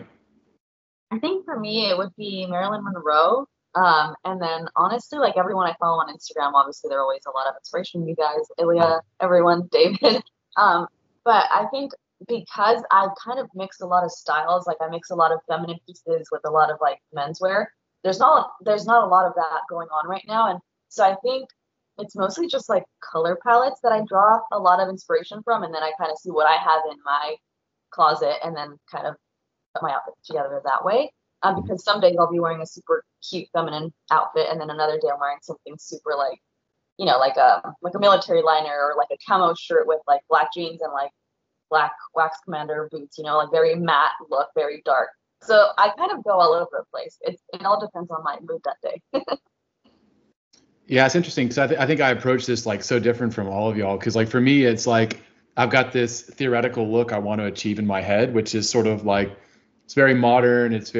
I think for me, it would be Marilyn Monroe. And then honestly, like, everyone I follow on Instagram, obviously they're always a lot of inspiration. You guys, Illya, everyone, David. But I think because I kind of mix a lot of styles, like I mix a lot of feminine pieces with a lot of like menswear, there's not a lot of that going on right now. And so I think it's mostly just like color palettes that I draw a lot of inspiration from, and then I kind of see what I have in my closet and then kind of put my outfit together that way. Because some days I'll be wearing a super cute feminine outfit, and then another day I'm wearing something super like, you know, like a military liner or like a camo shirt with like black jeans and like black wax commander boots, you know, like very matte look, very dark. So I kind of go all over the place. It all depends on my mood that day. Yeah, it's interesting because I think I approach this like so different from all of y'all. Because like for me, it's like I've got this theoretical look I want to achieve in my head, which is sort of like, it's very modern. It's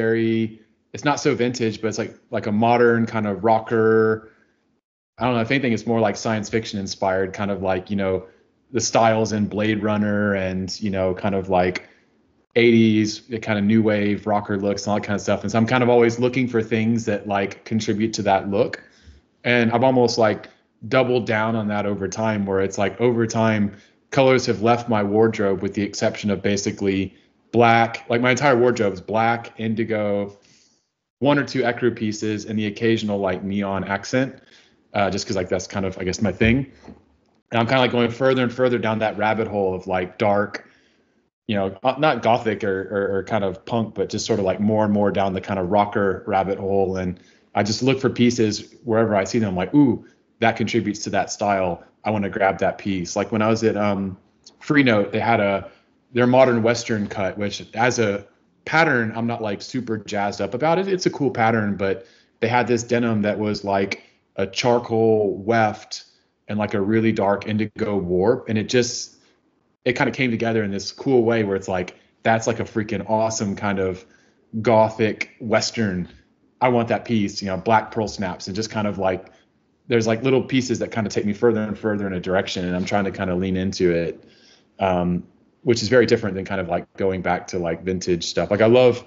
not so vintage, but it's like a modern kind of rocker. I don't know. If anything, it's more like science fiction inspired, kind of like, you know, the styles in Blade Runner and, you know, kind of like 80s kind of new wave rocker looks and all that kind of stuff. And so I'm kind of always looking for things that like contribute to that look. And I've almost like doubled down on that over time, where it's like over time colors have left my wardrobe with the exception of basically black. Like my entire wardrobe is black, indigo, one or two ecru pieces, and the occasional like neon accent, just because like that's kind of, I guess, my thing. And I'm kind of like going further and further down that rabbit hole of like dark, you know, not gothic or kind of punk, but just sort of like more and more down the kind of rocker rabbit hole. And I just look for pieces wherever I see them. I'm like, ooh, that contributes to that style. I want to grab that piece. Like when I was at Freenote, they had their modern Western cut, which as a pattern, I'm not like super jazzed up about it. It's a cool pattern, but they had this denim that was like a charcoal weft and like a really dark indigo warp. And it kind of came together in this cool way where it's like, that's like a freaking awesome kind of gothic Western. I want that piece, you know, black pearl snaps, and just kind of like, there's like little pieces that kind of take me further and further in a direction. And I'm trying to kind of lean into it, which is very different than kind of like going back to like vintage stuff. Like I love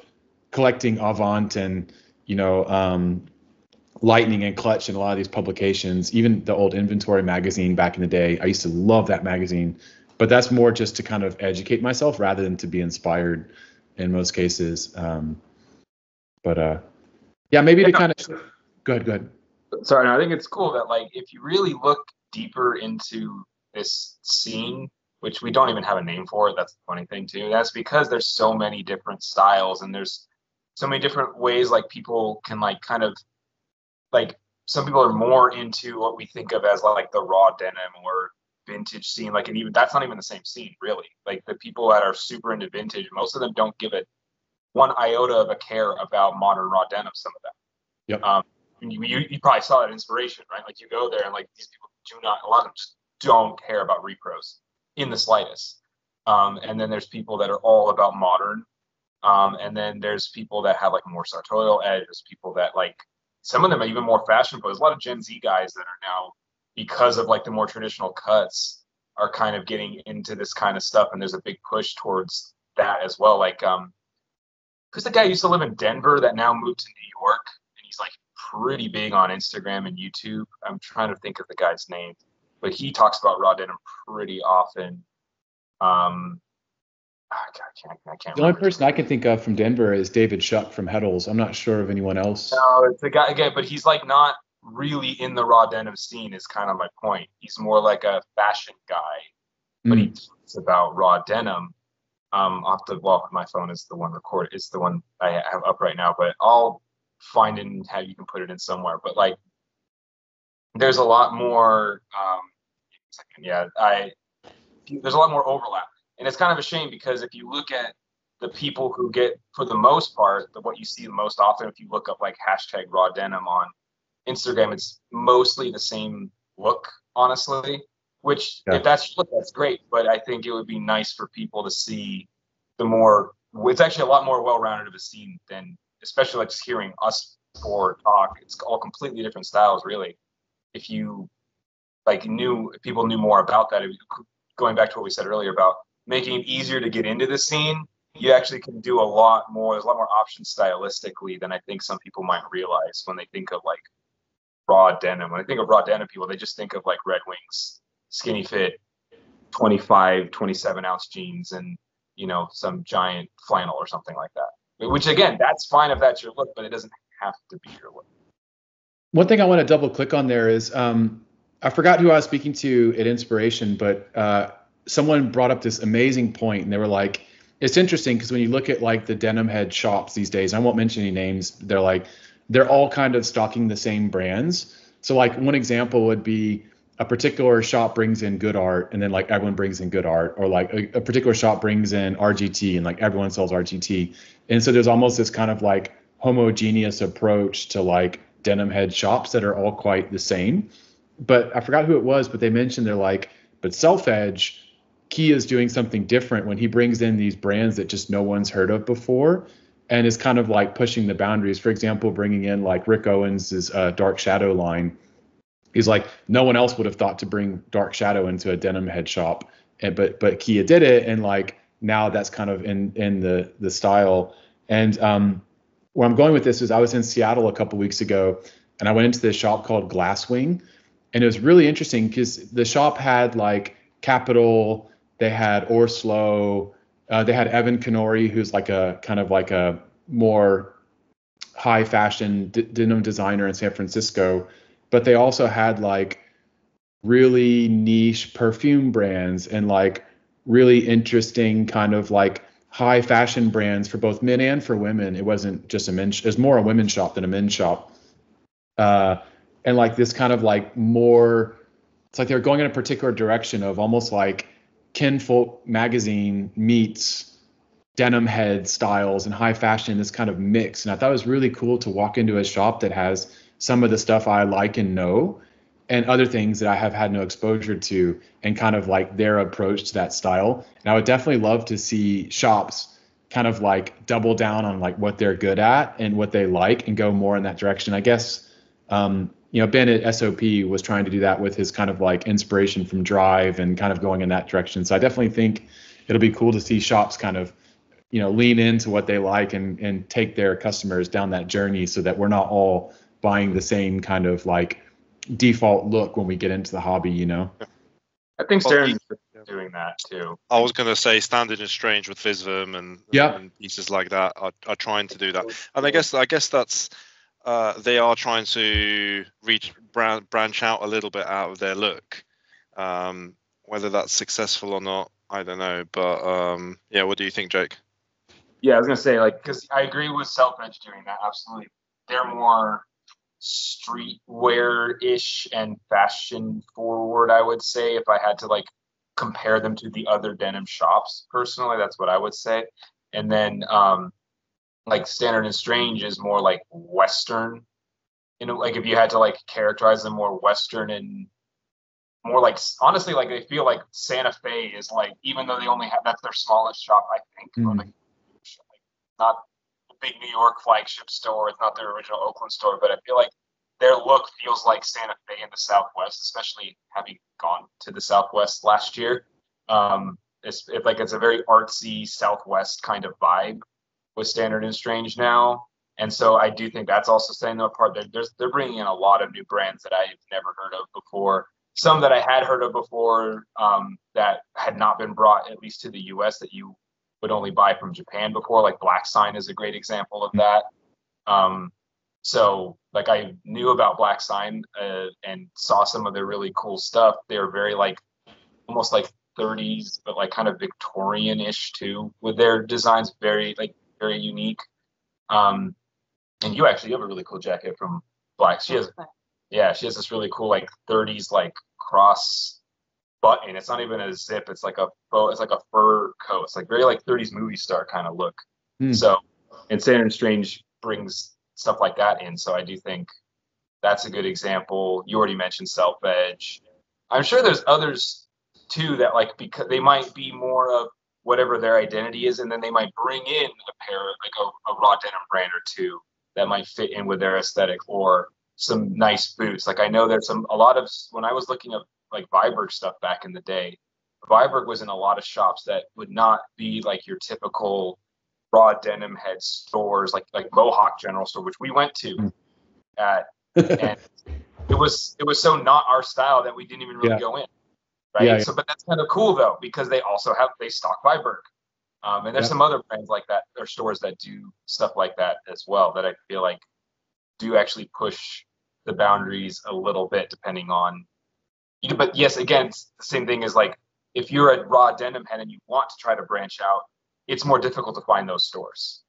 collecting Avant and, you know, Lightning and Clutch and a lot of these publications, even the old Inventory magazine back in the day. I used to love that magazine, but that's more just to kind of educate myself rather than to be inspired in most cases. Yeah, maybe to kind of go ahead. Sorry, no, I think it's cool that like if you really look deeper into this scene, which we don't even have a name for it, that's the funny thing too. That's because there's so many different styles and there's so many different ways like people can like kind of like, some people are more into what we think of as like the raw denim or vintage scene, like, and even that's not even the same scene really. Like the people that are super into vintage, most of them don't give it one iota of a care about modern raw denim. Some of them. Yep. You probably saw that inspiration, right? Like you go there and like these people a lot of them just don't care about repros in the slightest. And then there's people that are all about modern. And then there's people that have like more sartorial edge. There's people that like, some of them are even more fashionable. There's a lot of Gen Z guys that are now, because of like the more traditional cuts, are kind of getting into this kind of stuff. And there's a big push towards that as well. Like, who's the guy who used to live in Denver that now moved to New York? And he's like pretty big on Instagram and YouTube. I'm trying to think of the guy's name, but he talks about raw denim pretty often. I can't. The only person I can think of from Denver is David Shuck from Heddles. I'm not sure of anyone else. No, it's the guy again, but he's like not really in the raw denim scene. Is kind of my point. He's more like a fashion guy, but he talks about raw denim. My phone is the one recorded. It's the one I have up right now, but I'll find it and have you can put it in somewhere. But like, there's a lot more. There's a lot more overlap. And it's kind of a shame because if you look at the people who get, for the most part, what you see the most often, if you look up like hashtag raw denim on Instagram, it's mostly the same look, honestly, which if that's great. But I think it would be nice for people to see it's actually a lot more well-rounded of a scene than, especially like just hearing us four talk. It's all completely different styles, really. If you like if people knew more about that, going back to what we said earlier about making it easier to get into the scene, you actually can do a lot more. There's a lot more options stylistically than I think some people might realize when they think of like raw denim. When I think of raw denim people, they just think of like Red Wings, skinny fit, 25, 27 ounce jeans and, you know, some giant flannel or something like that. Which again, that's fine if that's your look, but it doesn't have to be your look. One thing I want to double click on there is I forgot who I was speaking to at Inspiration, but someone brought up this amazing point, and they were like, it's interesting because when you look at like the denim head shops these days, I won't mention any names, they're all kind of stocking the same brands. So like one example would be a particular shop brings in good art, and then like everyone brings in good art, or like a particular shop brings in RGT, and like everyone sells RGT. And so there's almost this kind of like homogeneous approach to like denim head shops that are all quite the same. But I forgot who it was, but they mentioned they're like, but Selvedge, Key is doing something different when he brings in these brands that just no one's heard of before, and is kind of like pushing the boundaries. For example, bringing in like Rick Owens's Dark Shadow line. He's like, no one else would have thought to bring Dark Shadow into a denim head shop, but Kia did it, and like now that's kind of in the style. And where I'm going with this is I was in Seattle a couple weeks ago, and I went into this shop called Glasswing. And it was really interesting because the shop had like Capital, they had Orslo, they had Evan Kenori, who's like a kind of like a more high fashion denim designer in San Francisco. But they also had like really niche perfume brands and like really interesting kind of like high fashion brands for both men and for women. It wasn't just it was more a women's shop than a men's shop. And like this kind of like more, it's like they're going in a particular direction of almost like Kinfolk magazine meets denim head styles and high fashion, this kind of mix. And I thought it was really cool to walk into a shop that has some of the stuff I like and know, and other things that I have had no exposure to, and kind of like their approach to that style. And I would definitely love to see shops kind of like double down on like what they're good at and what they like and go more in that direction. I guess, Ben at SOP was trying to do that with his kind of like inspiration from Drive and kind of going in that direction. So I definitely think it'll be cool to see shops kind of, lean into what they like and take their customers down that journey so that we're not all buying the same kind of like default look when we get into the hobby, I think Standard is doing that too. I was going to say Standard is Strange with Visvim and pieces like that are trying to do that. And I guess that's, they are trying to branch out a little bit out of their look. Whether that's successful or not, I don't know. But what do you think, Jake? Yeah, I was gonna say because I agree with Selvedge doing that. Absolutely, they're more streetwear-ish and fashion forward. I would say if I had to compare them to the other denim shops, personally, that's what I would say. And then Standard and Strange is more like Western, if you had to characterize them more Western and more honestly, they feel like Santa Fe is even though they only have, that's their smallest shop, I think, or not a big New York flagship store. It's not their original Oakland store, but I feel like their look feels like Santa Fe in the Southwest, especially having gone to the Southwest last year. It's a very artsy Southwest kind of vibe with Standard and Strange now. And so I do think that's also setting them apart. They're bringing in a lot of new brands that I've never heard of before. Some that I had heard of before that had not been brought, at least to the U.S., that you would only buy from Japan before. Like Black Sign is a great example of that. So I knew about Black Sign and saw some of their really cool stuff. They were very almost 30s, but kind of Victorian-ish too, with their designs, very unique. And you actually have a really cool jacket from Black. She has this really cool 30s cross button. It's not even a zip. It's a fur coat. It's very 30s movie star kind of look. So, and Standard and Strange brings stuff like that in. So I do think that's a good example. You already mentioned Selvedge. I'm sure there's others too that because they might be more of whatever their identity is, and then they might bring in a pair a raw denim brand or two that might fit in with their aesthetic, or some nice boots. I know there's a lot of, when I was looking up Viberg stuff back in the day, Viberg was in a lot of shops that would not be your typical raw denim head stores, like Mohawk General Store, which we went to at, and it was so not our style that we didn't even really go in. Right. Yeah, so, but that's kind of cool though, because they also they stock Viberg. And there's some other brands like that, or stores that do stuff like that as well, that I feel do actually push the boundaries a little bit, depending on But yes, again, it's the same thing as like if you're a raw denim head and you want to try to branch out, it's more difficult to find those stores.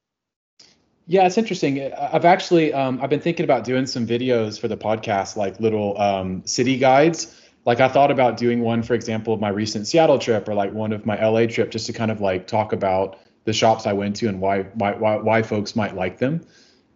Yeah, it's interesting. I've actually I've been thinking about doing some videos for the podcast, like little city guides. Like I thought about doing one, for example, of my recent Seattle trip or like one of my LA trip, just to kind of like talk about the shops I went to and why folks might like them.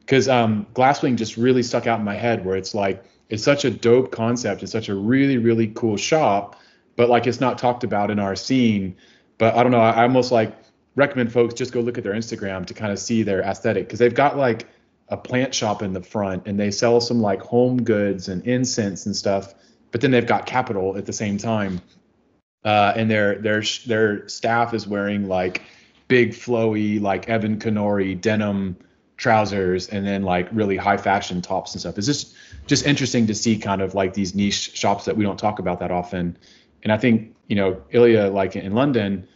Because Glasswing just really stuck out in my head, where it's like it's such a dope concept. It's such a really, really cool shop, but like it's not talked about in our scene. But I don't know. I almost like recommend folks just go look at their Instagram to kind of see their aesthetic, because they've got like a plant shop in the front and they sell some like home goods and incense and stuff, but then they've got capital at the same time. And their staff is wearing like big flowy like Evan Kenori denim trousers and then like really high fashion tops and stuff. It's just interesting to see kind of like these niche shops that we don't talk about that often. And I think, Illya, like in London,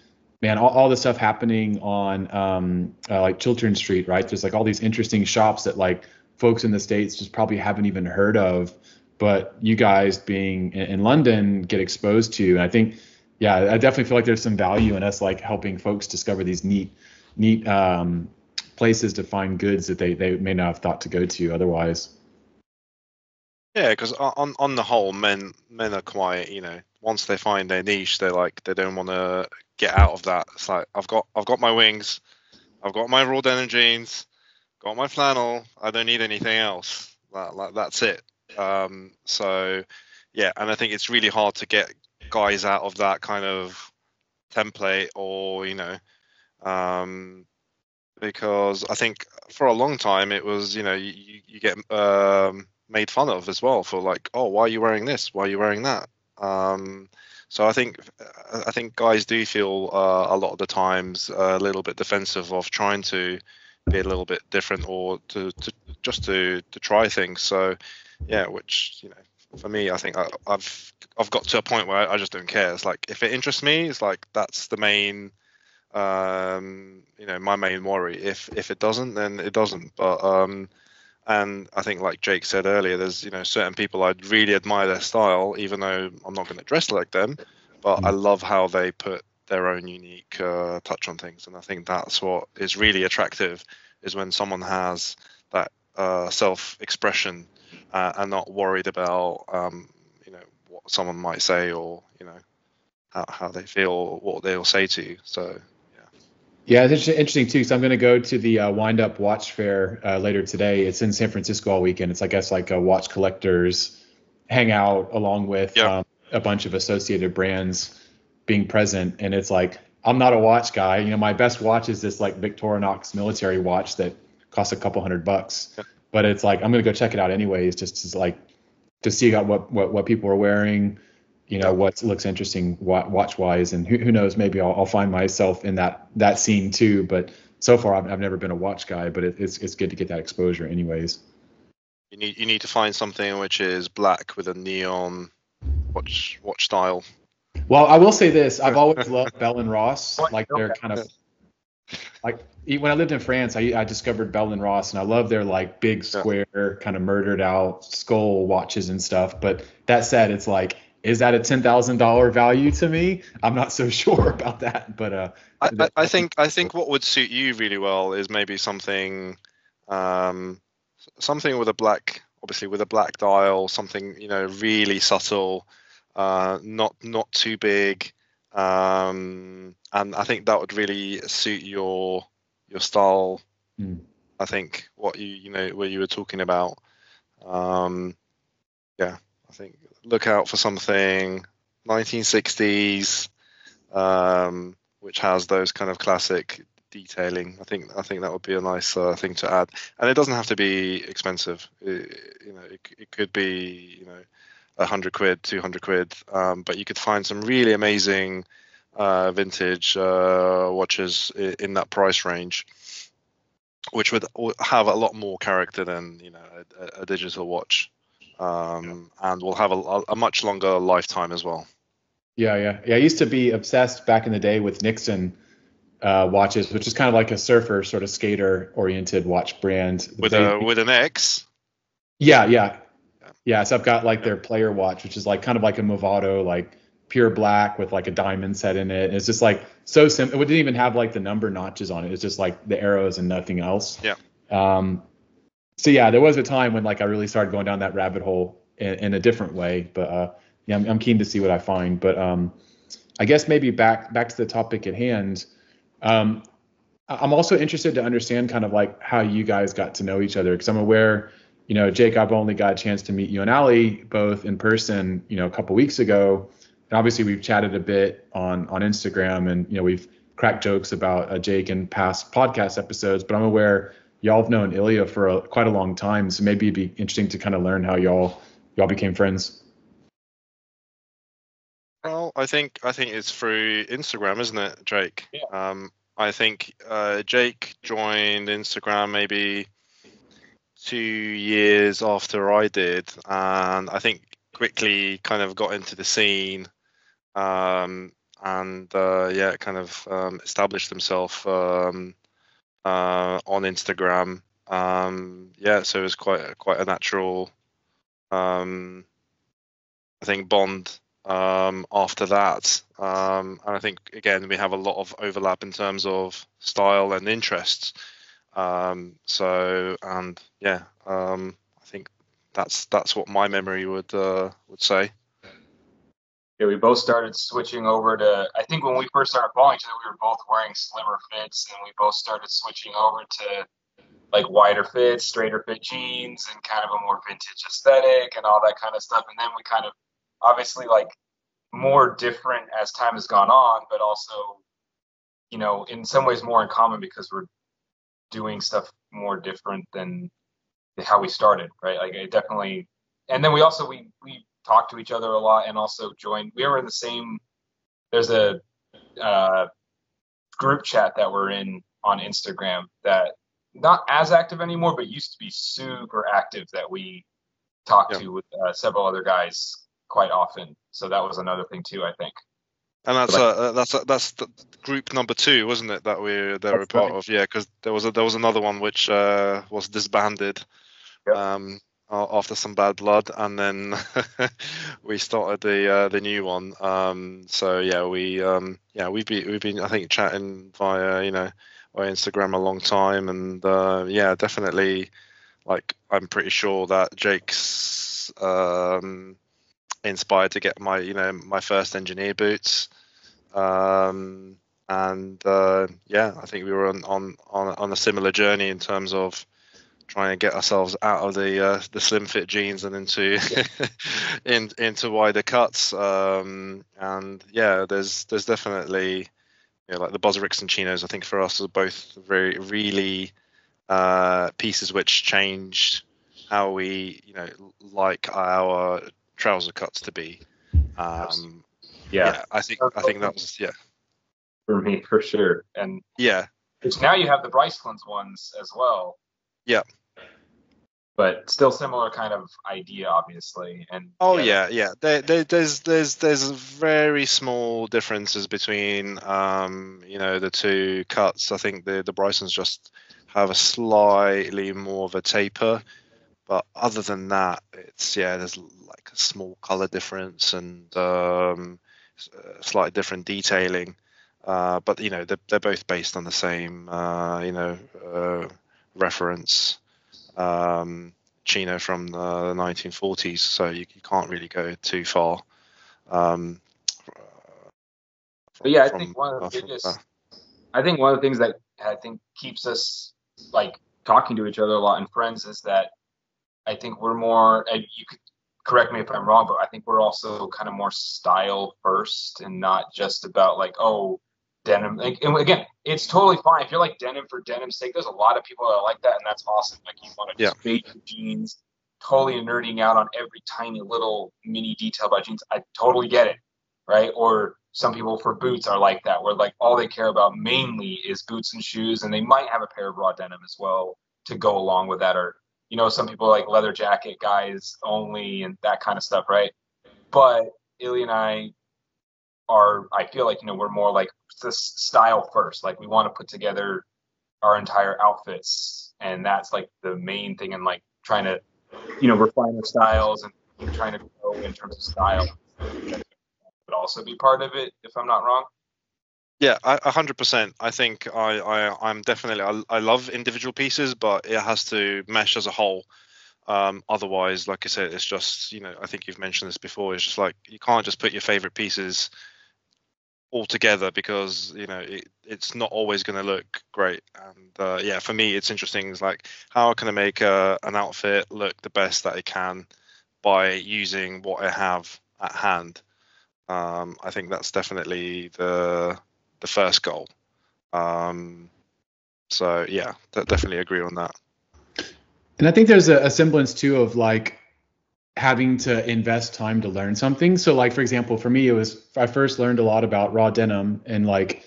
man, all the stuff happening on like Chiltern Street, right? There's like all these interesting shops that like folks in the States just probably haven't even heard of, but you guys being in London get exposed to. And I think, yeah, I definitely feel like there's some value in us like helping folks discover these neat places to find goods that they may not have thought to go to otherwise. Yeah, because on the whole, men are quite, once they find their niche, they don't want to get out of that. It's like I've got my wings, I've got my raw denim jeans, got my flannel. I don't need anything else. That's it. So yeah, and I think it's really hard to get guys out of that kind of template, or because I think for a long time it was you get made fun of as well for like, oh, why are you wearing this? Why are you wearing that? So I think guys do feel a lot of the times a little bit defensive of trying to be a little bit different or to try things. So yeah, which for me, I think I've got to a point where I just don't care. It's like if it interests me, it's like that's the main my main worry. If it doesn't, then it doesn't. But and I think, like Jake said earlier, there's certain people I really admire their style, even though I'm not going to dress like them. But I love how they put their own unique touch on things, and I think that's what is really attractive, is when someone has that self-expression and not worried about what someone might say, or how they feel, or what they'll say to you. So. Yeah, it's interesting too. So I'm going to go to the Wind Up Watch Fair later today. It's in San Francisco all weekend. It's, I guess, like a watch collectors hangout along with a bunch of associated brands being present. And it's like, I'm not a watch guy. My best watch is this like Victorinox military watch that costs a couple $100. Yeah. But it's like, I'm going to go check it out anyways, just to like to see what people are wearing. What looks interesting watch wise, and who knows, maybe I'll find myself in that scene too. But so far I've never been a watch guy, but it's good to get that exposure anyways. You need to find something which is black with a neon watch style. Well, I will say this, I've always loved Bell and Ross. Like they're kind of like, when I lived in France, I discovered Bell and Ross, and I love their like big square kind of murdered out skull watches and stuff. But that said, it's like, is that a $10,000 value to me? I'm not so sure about that, but I think what would suit you really well is maybe something with a black, obviously with a black dial, something really subtle, not too big, and I think that would really suit your style. I think what you were talking about. I think look out for something 1960s, which has those kind of classic detailing. I think that would be a nice thing to add, and it doesn't have to be expensive. It could be £100, £200, but you could find some really amazing vintage watches in that price range, which would have a lot more character than a digital watch. And will have a much longer lifetime as well. Yeah. I used to be obsessed back in the day with Nixon watches, which is kind of like a surfer sort of skater oriented watch brand. With an X. Yeah. Yeah, so I've got like their player watch, which is like kind of like a Movado, like pure black with like a diamond set in it. And it's just like so simple. It didn't even have like the number notches on it. It's just like the arrows and nothing else. Yeah. So yeah, there was a time when like I really started going down that rabbit hole in a different way. But yeah, I'm keen to see what I find. But I guess maybe back to the topic at hand. I'm also interested to understand kind of like how you guys got to know each other, because I'm aware, Jake, I've only got a chance to meet you and Alee both in person, a couple weeks ago. And obviously we've chatted a bit on Instagram, and, we've cracked jokes about Jake in past podcast episodes, but I'm aware y'all have known Illya for quite a long time. So maybe it'd be interesting to kind of learn how y'all became friends. Well, I think it's through Instagram, isn't it, Jake? Yeah. I think Jake joined Instagram maybe 2 years after I did, and I think quickly kind of got into the scene, and kind of established himself on Instagram. So it was quite a natural, I think, bond after that. And I think again we have a lot of overlap in terms of style and interests. I think that's what my memory would say. Yeah, we both started switching over to, I think when we first started following each other, we were both wearing slimmer fits, and we both started switching over to like wider fits, straighter fit jeans, and kind of a more vintage aesthetic and all that kind of stuff. And then we kind of obviously like more different as time has gone on, but also, in some ways more in common because we're doing stuff more different than how we started, right? Like it definitely, and then we talked to each other a lot, and also we were in the same, there's a group chat that we're in on Instagram that not as active anymore, but used to be super active, that we talked to with several other guys quite often. So that was another thing too, I think. And that's the group number 2, wasn't it? That they were a part of. Yeah, because there was another one which was disbanded. Yep. After some bad blood, and then we started the new one. We've been I think chatting via Instagram a long time, and definitely, like, I'm pretty sure that Jake's inspired to get my first engineer boots, I think we were on a similar journey in terms of trying to get ourselves out of the slim fit jeans and into into wider cuts. There's definitely like the Bozeriks and chinos, I think for us are both really pieces which changed how we like our trouser cuts to be. I think that was for me for sure. And which now you have the Bryce Cleanse ones as well. Yeah. But still similar kind of idea, obviously. And there's very small differences between the two cuts. I think the Brysons just have a slightly more of a taper, but other than that, it's there's like a small color difference and slightly different detailing. But they're both based on the same reference. Chino from the 1940s, so you can't really go too far. I think one of the things that I think keeps us like talking to each other a lot and friends is that I think we're more, and you could correct me if I'm wrong, but I think we're also kind of more style first and not just about like, denim. Like, and again, it's totally fine if you're like denim for denim's sake. There's a lot of people that are like that, and that's awesome. Like, you want to just fade your jeans, totally nerding out on every tiny little mini detail about jeans. I totally get it, right? Or some people for boots are like that, where like all they care about mainly is boots and shoes, and they might have a pair of raw denim as well to go along with that. Or some people like leather jacket guys only and that kind of stuff, right? But Illya and I feel like we're more like this style first. Like, we want to put together our entire outfits, and that's like the main thing, and like trying to refiner styles and trying to grow in terms of style would also be part of it, if I'm not wrong. Yeah, 100%. I think I'm definitely, I love individual pieces, but it has to mesh as a whole. Otherwise, like I said, it's just, I think you've mentioned this before. It's just like, you can't just put your favorite pieces all together, because it's not always going to look great. And yeah, for me, it's interesting. It's like, how can I make an outfit look the best that it can by using what I have at hand? I think that's definitely the first goal. So yeah, definitely agree on that. And I think there's a semblance too of like having to invest time to learn something. So like, for example, for me, I first learned a lot about raw denim and like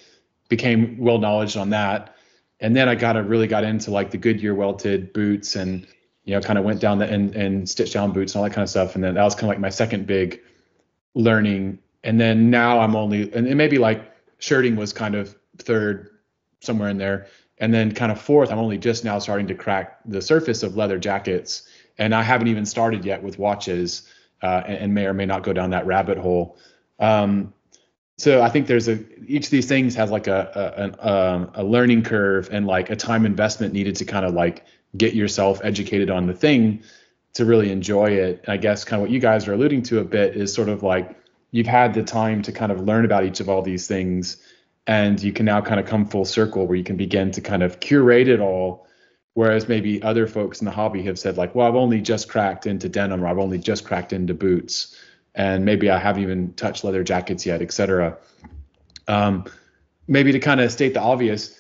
became well knowledge on that. And then I really got into like the Goodyear welted boots and, kind of went down and stitched down boots and all that kind of stuff. And then that was kind of like my second big learning. And then now I'm and maybe like shirting was kind of third, somewhere in there. And then kind of fourth, I'm only just now starting to crack the surface of leather jackets. And I haven't even started yet with watches, and may or may not go down that rabbit hole. So I think each of these things has like a learning curve and like a time investment needed to kind of like get yourself educated on the thing to really enjoy it. And I guess kind of what you guys are alluding to a bit is sort of like you've had the time to kind of learn about each of all these things, and you can now kind of come full circle where you can begin to kind of curate it all. Whereas maybe other folks in the hobby have said like, well, I've only just cracked into denim, or I've only just cracked into boots, and maybe I haven't even touched leather jackets yet, etc. Maybe to kind of state the obvious,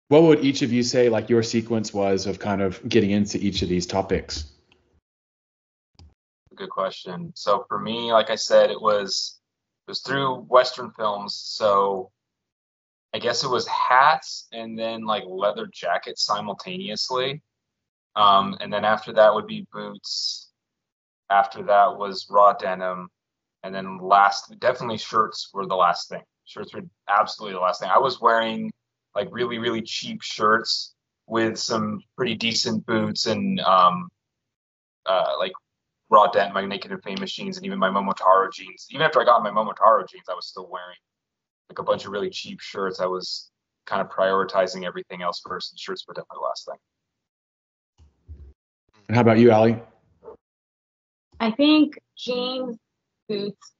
what would each of you say like your sequence was of kind of getting into each of these topics? Good question. So for me, like I said, it was through Western films. So I guess it was hats and then like leather jackets simultaneously. And then after that would be boots. After that was raw denim. And then definitely shirts were the last thing. Shirts were absolutely the last thing. I was wearing like really, really cheap shirts with some pretty decent boots and like raw denim, my Naked and Famous jeans, and even my Momotaro jeans. Even after I got my Momotaro jeans, I was still wearing like a bunch of really cheap shirts. I was kind of prioritizing everything else first, and shirts were definitely the last thing. And how about you, Alee? I think jeans, boots,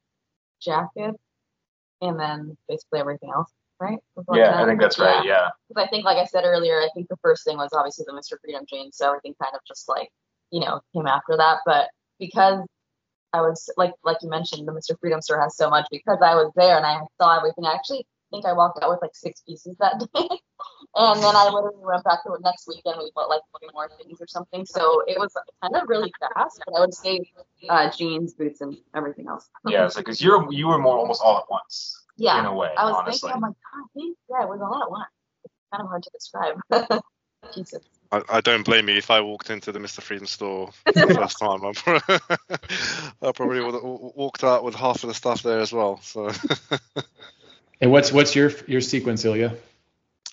jackets, and then basically everything else, right? Yeah, I think that's right, yeah. Because I think, like I said earlier, I think the first thing was obviously the Mr. Freedom jeans, so everything kind of just like, came after that. But because I was, like you mentioned, the Mr. Freedom store has so much, because I was there and I saw everything. I actually think I walked out with like 6 pieces that day. And then I literally went back to it next weekend. We bought like 20 more things or something. So it was kind of really fast, but I would say jeans, boots, and everything else. Yeah, it's like, because you were more almost all at once. Yeah, in a way, I was honestly. thinking, I'm like, God, I think, it was all at once. It's kind of hard to describe. Jesus. I don't blame you. If I walked into the Mr. Freedom store for the first time, I probably would have walked out with half of the stuff there as well. So. And what's your sequence, Illya?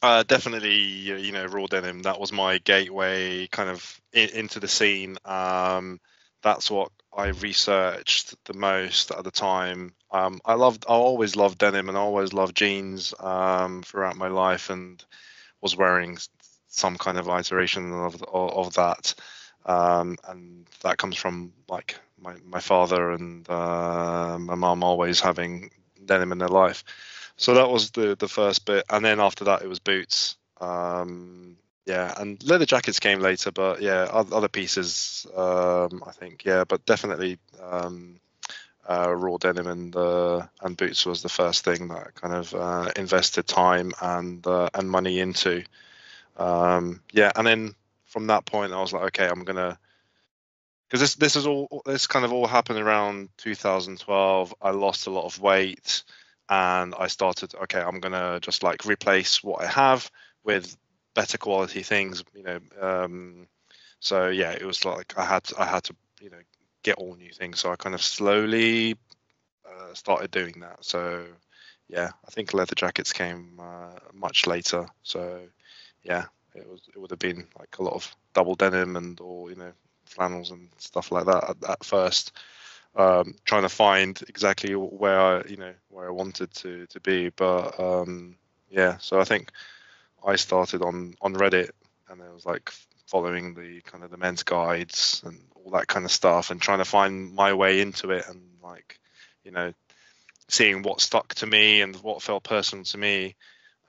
Definitely, raw denim. That was my gateway kind of into the scene. That's what I researched the most at the time. I always loved denim and I always loved jeans throughout my life, and was wearing some kind of iteration of that. And that comes from like my father and my mom always having denim in their life. So that was the first bit, and then after that it was boots. Yeah, and leather jackets came later, but yeah, other pieces, I think, yeah, but definitely raw denim and boots was the first thing that I kind of invested time and money into. Yeah, and then from that point I was like, okay, I'm gonna, because this kind of all happened around 2012. I lost a lot of weight. And I started, okay, I'm going to just like replace what I have with better quality things, so yeah, it was like I had to, get all new things. So I kind of slowly started doing that. So yeah, I think leather jackets came much later. So yeah, it would have been like a lot of double denim or flannels and stuff like that at first, trying to find exactly where I wanted to be. But yeah, so I think I started on Reddit, and it was like following the kind of the men's guides and all that kind of stuff, and trying to find my way into it, and like, seeing what stuck to me and what felt personal to me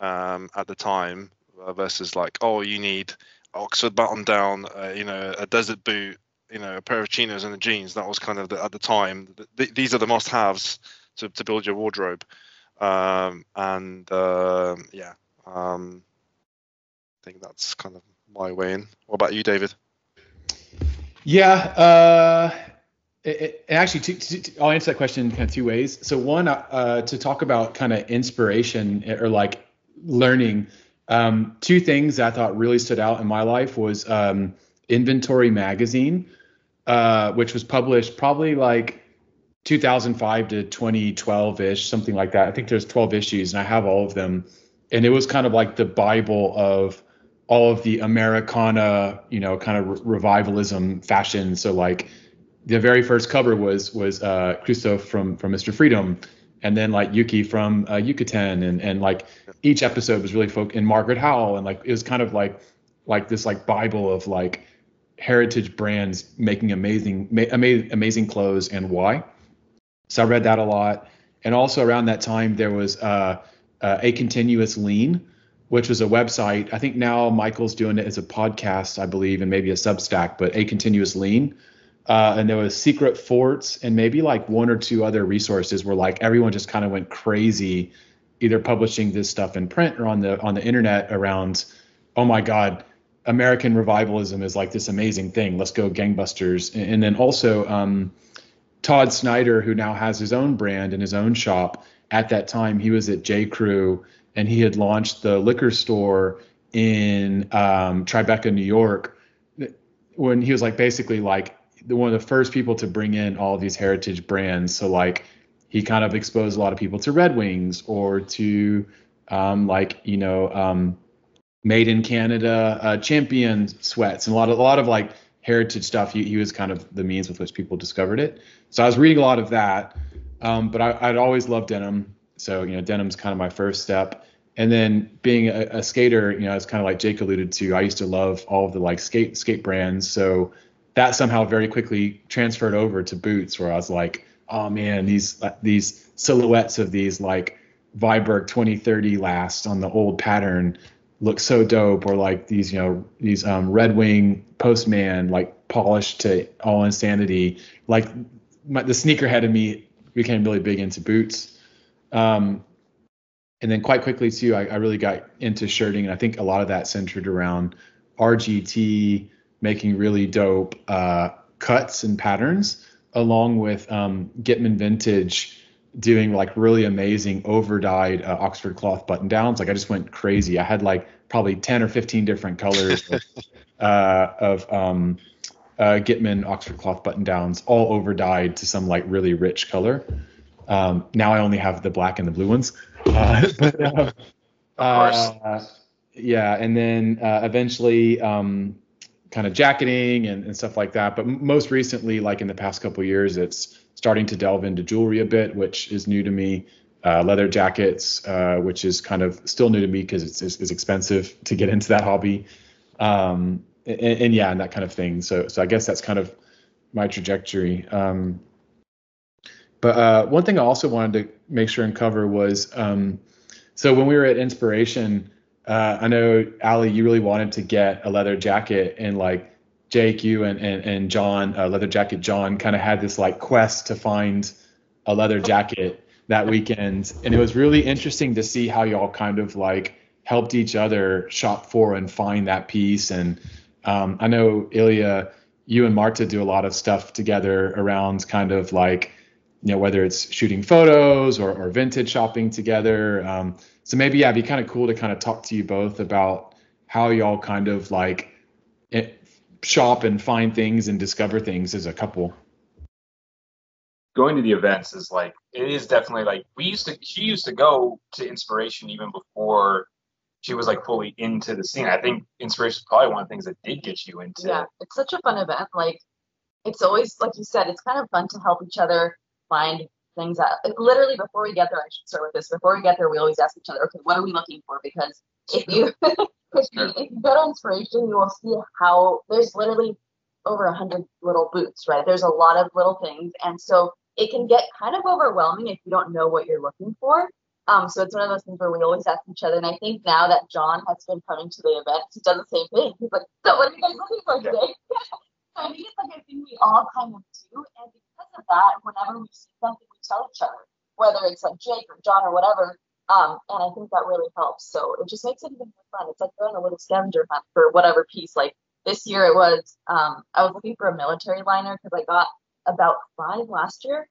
at the time, versus like, oh, you need Oxford button down, a desert boot, a pair of chinos and a jeans. That was kind of at the time. These are the must-haves to build your wardrobe. I think that's kind of my way in. What about you, David? Yeah, actually, I'll answer that question kind of two ways. So one, to talk about kind of inspiration or like learning, two things that I thought really stood out in my life was Inventory magazine, which was published probably like 2005 to 2012-ish, something like that. I think there's 12 issues, and I have all of them. And it was kind of like the Bible of all of the Americana, kind of revivalism fashion. So like the very first cover was Christoph from Mr. Freedom, and then like Yuki from Yucatan, and like each episode was really focused, and Margaret Howell, and like it was kind of like this like Bible of like heritage brands making amazing clothes and why. So I read that a lot. And also around that time there was A Continuous Lean, which was a website. I think now Michael's doing it as a podcast, I believe, and maybe a Substack, but A Continuous Lean. And there was Secret Forts and maybe like one or two other resources where like everyone just kind of went crazy, either publishing this stuff in print or on the internet around, oh my God, American revivalism is like this amazing thing. Let's go gangbusters. And then also Todd Snyder, who now has his own brand and his own shop. At that time, he was at J. Crew, and he had launched the liquor store in Tribeca, New York, when he was like basically like one of the first people to bring in all of these heritage brands. So like he kind of exposed a lot of people to Red Wings or to made in Canada Champion sweats, and a lot of like heritage stuff. He was kind of the means with which people discovered it. So I was reading a lot of that, but I'd always loved denim. So denim's kind of my first step. And then being a skater, it's kind of like Jake alluded to, I used to love all of the like skate brands. So that somehow very quickly transferred over to boots, where I was like, oh man, these silhouettes of these like Viberg 2030 last on the old pattern look so dope. Or like these Red Wing Postman, like polished to all insanity. Like the sneakerhead in me became really big into boots. And then quite quickly too, I really got into shirting, and I think a lot of that centered around RGT making really dope cuts and patterns, along with Gitman Vintage doing like really amazing over-dyed Oxford cloth button downs. Like I just went crazy. I had like probably 10 or 15 different colors of Gitman Oxford cloth button downs, all over-dyed to some like really rich color. Now I only have the black and the blue ones. Of course. Yeah, and then eventually kind of jacketing and stuff like that. But most recently, like in the past couple of years, it's starting to delve into jewelry a bit, which is new to me. Leather jackets, which is kind of still new to me because it's expensive to get into that hobby. And that kind of thing. So I guess that's kind of my trajectory. But one thing I also wanted to make sure and cover was, so when we were at Inspiration, I know, Alee, you really wanted to get a leather jacket, and like Jake, you and John, Leather Jacket John, kind of had this like quest to find a leather jacket that weekend. And it was really interesting to see how y'all kind of like helped each other shop for and find that piece. And I know, Illya, you and Marta do a lot of stuff together around kind of like, whether it's shooting photos or vintage shopping together. So maybe, it'd be kind of cool to kind of talk to you both about how y'all kind of like shop and find things and discover things as a couple. Going to the events is definitely like she used to go to Inspiration even before she was like fully into the scene. I think inspiration is probably one of the things that did get you into. Yeah, it's such a fun event. Like, it's always, like you said, it's kind of fun to help each other find things that, literally before we get there, I should start with this. Before we get there, we always ask each other, okay, what are we looking for? Because if you go to inspiration, you will see how there's literally over 100 little boots, right? There's a lot of little things. And so it can get kind of overwhelming if you don't know what you're looking for. So it's one of those things where we always ask each other. And I think now that John has been coming to the event, he does the same thing. He's like, so what are you guys looking for today? So I think it's like a thing we all kind of do. And because of that, whenever we see something, we tell each other, whether it's like Jake or John or whatever. And I think that really helps. So it just makes it even more fun. It's like going on a little scavenger hunt for whatever piece. Like this year it was, I was looking for a military liner because I got about 5 last year.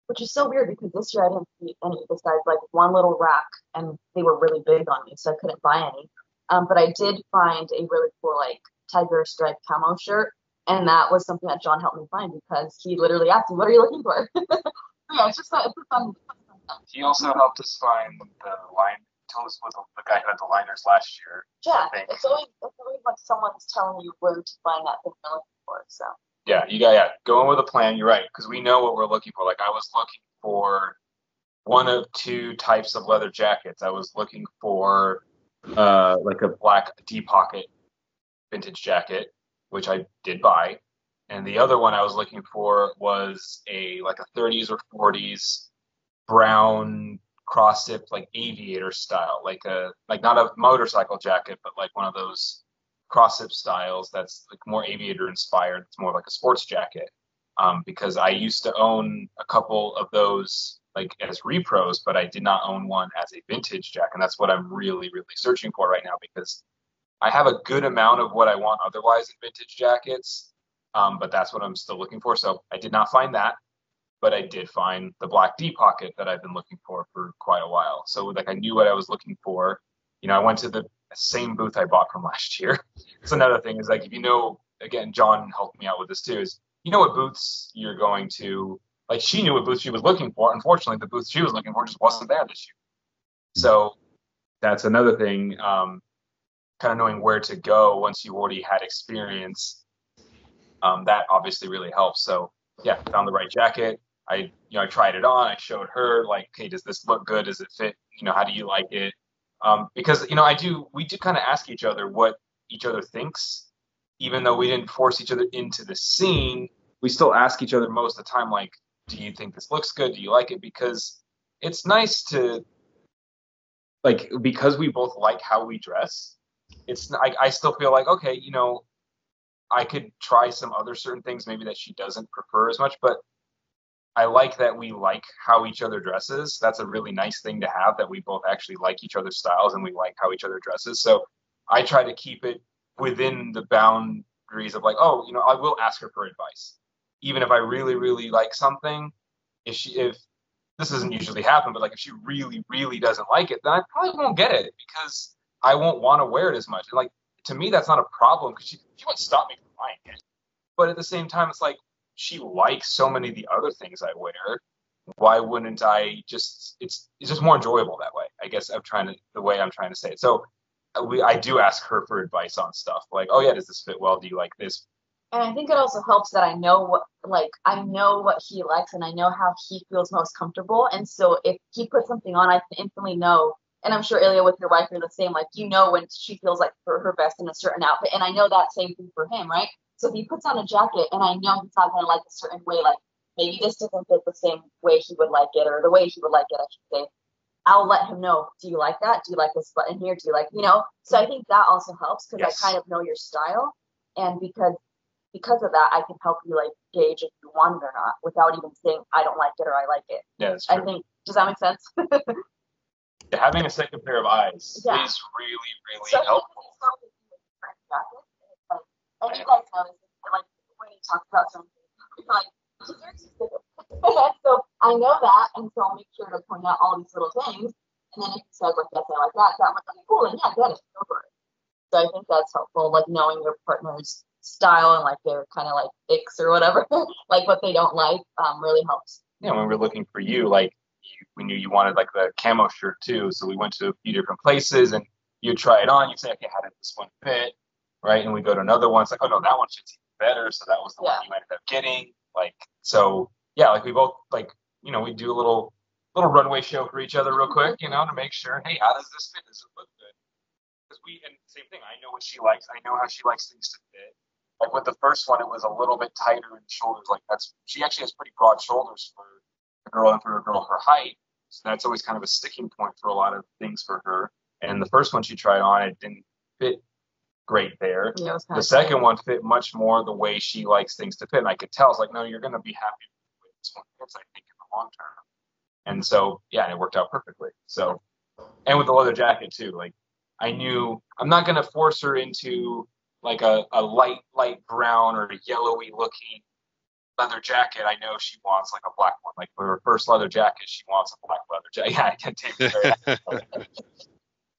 Which is so weird because this year I didn't see any besides like one little rack, and they were really big on me, so I couldn't buy any. But I did find a really cool like tiger stripe camo shirt, and that was something that John helped me find because he literally asked me, "What are you looking for?" So yeah, it's a fun. He also helped us find the line. Told us what the guy who had the liners last year. Yeah, it's always like someone's telling you where to find that thing you're looking for. So. Yeah, you got go in with a plan. You're right, because we know what we're looking for. Like I was looking for one of 2 types of leather jackets. I was looking for like a black D-pocket vintage jacket, which I did buy, and the other one I was looking for was a 30s or 40s brown cross zip like aviator style, like not a motorcycle jacket, but like one of those cross zip styles that's like more aviator inspired. It's more like a sports jacket. Because I used to own a couple of those like as repros, but I did not own one as a vintage jacket. And that's what I'm really, really searching for right now, because I have a good amount of what I want otherwise in vintage jackets. But that's what I'm still looking for. So I did not find that, but I did find the black D pocket that I've been looking for quite a while. So like I knew what I was looking for. You know, I went to the same booth I bought from last year. That's another thing is like, if you know, again, John helped me out with this too, is you know what booths you're going to, like she knew what booth she was looking for. Unfortunately, the booth she was looking for just wasn't there this year. So that's another thing, kind of knowing where to go once you already had experience. That obviously really helps. So yeah, found the right jacket. I tried it on. I showed her like, hey, does this look good? Does it fit? You know, how do you like it? Because, you know, we do kind of ask each other what each other thinks, even though we didn't force each other into the scene. We still ask each other most of the time, like, do you think this looks good? Do you like it? Because it's nice to, like, because we both like how we dress. I still feel like, okay, you know, I could try some other certain things maybe that she doesn't prefer as much, but I like that we like how each other dresses. That's a really nice thing to have, that we both actually like each other's styles and we like how each other dresses. So I try to keep it within the boundaries of like, oh, you know, I will ask her for advice. Even if I really, really like something, if this doesn't usually happen, but like if she really, really doesn't like it, then I probably won't get it because I won't want to wear it as much. And like, to me, that's not a problem because she won't stop me from buying it. But at the same time, it's like, she likes so many of the other things I wear. Why wouldn't I just? It's just more enjoyable that way. I guess the way I'm trying to say it. So I do ask her for advice on stuff like, oh yeah, does this fit well? Do you like this? And I think it also helps that I know what he likes and I know how he feels most comfortable. And so if he puts something on, I can instantly know. And I'm sure Illya, with your wife, you're the same. Like, you know when she feels like her best in a certain outfit, and I know that same thing for him, right? So if he puts on a jacket and I know he's not going to like a certain way, like maybe this doesn't fit the same way he would like it or the way he would like it, I should say, I'll let him know, do you like that? Do you like this button here? Do you like, you know? So I think that also helps because Yes. I kind of know your style. And because of that, I can help you like gauge if you want it or not without even saying I don't like it or I like it. Yeah, that's true. I think, does that make sense? Having a second pair of eyes is really, really helpful. And you guys know this, like when he talks about something, it's like, she's very specific. So I know that, and so I'll make sure to point out all these little things. And then if he says, like, yes, I like that, I'm like, okay, cool, and yeah, get it, go for it. So I think that's helpful, like knowing your partner's style and like their kind of like icks or whatever, like what they don't like, really helps. Yeah, when we're looking for you, like we knew you wanted like the camo shirt too. So we went to a few different places, and you'd try it on. You'd say, okay, how did this one fit? Right. And we go to another one. It's like, oh no, that one fits even better. So that was the one you ended up getting. Like, so yeah, like we both like, we do a little runway show for each other real quick, to make sure, hey, how does this fit? Does it look good? Because and same thing, I know what she likes. I know how she likes things to fit. Like with the first one, it was a little bit tighter in the shoulders. Like she actually has pretty broad shoulders for a girl and for a girl her height. So that's always kind of a sticking point for a lot of things for her. And the first one she tried on, it didn't fit great there. Yeah, the second one fit much more the way she likes things to fit. And I could tell, it's like, no, you're going to be happy with this one fits, I think, in the long term. And so, yeah, it worked out perfectly. So, and with the leather jacket too, like I knew I'm not going to force her into like a light brown or a yellowy looking leather jacket. I know she wants like a black one. Like for her first leather jacket, she wants a black leather jacket. Yeah, I can take it.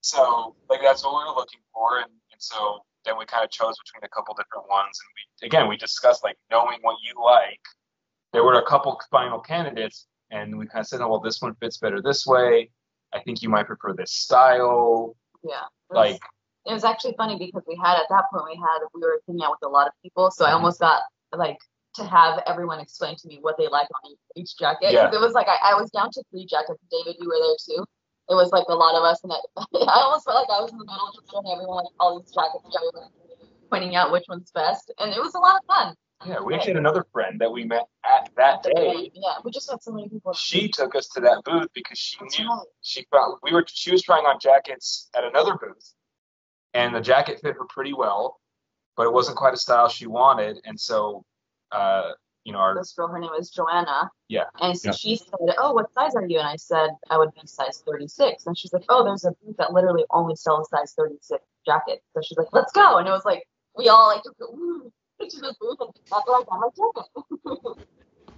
So like that's what we were looking for. And so then we kind of chose between a couple different ones. And we discussed like knowing what you like. There were a couple final candidates, and we kind of said, oh, well, this one fits better this way. I think you might prefer this style. Yeah. It was actually funny because we were hanging out with a lot of people. So I almost got like to have everyone explain to me what they like on each jacket. Yeah. It was like, I was down to 3 jackets. David, you were there too. It was like a lot of us, and I almost felt like I was in the middle of showing everyone like all these jackets, pointing out which one's best, and it was a lot of fun. Yeah, we actually had another friend that we met at that day. Yeah, we just had so many people. She took us to that booth because she knew she was trying on jackets at another booth, and the jacket fit her pretty well, but it wasn't quite a style she wanted, and so this girl, her name is Joanna. Yeah. And so she said, oh, what size are you? And I said, I would be size 36. And she's like, oh, there's a booth that literally only sells size 36 jackets. So she's like, let's go. And it was like, we all like, ooh, to the booth and that's where I got my jacket.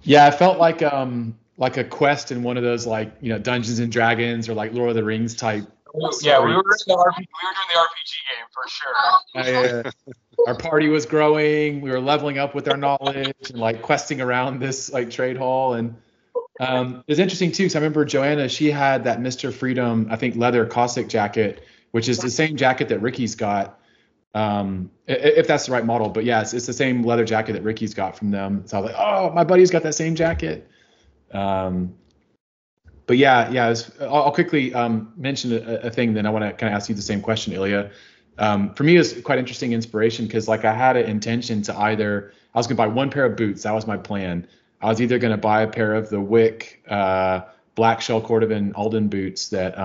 Yeah, it felt like a quest in one of those like, Dungeons and Dragons or like Lord of the Rings type. Yeah, we were doing the RPG game for sure. Yeah. Our party was growing. We were leveling up with our knowledge and like questing around this like trade hall. And it was interesting too, because I remember Joanna, she had that Mr. Freedom, I think leather Cossack jacket, which is the same jacket that Ricky's got. If that's the right model, but yeah, it's the same leather jacket that Ricky's got from them. So I was like, oh, my buddy's got that same jacket. But yeah, I'll quickly mention a thing. Then I want to kind of ask you the same question, Illya. For me, it was quite interesting inspiration because like I had an intention to I was going to buy one pair of boots. That was my plan. I was either going to buy a pair of the Wick black shell Cordovan Alden boots that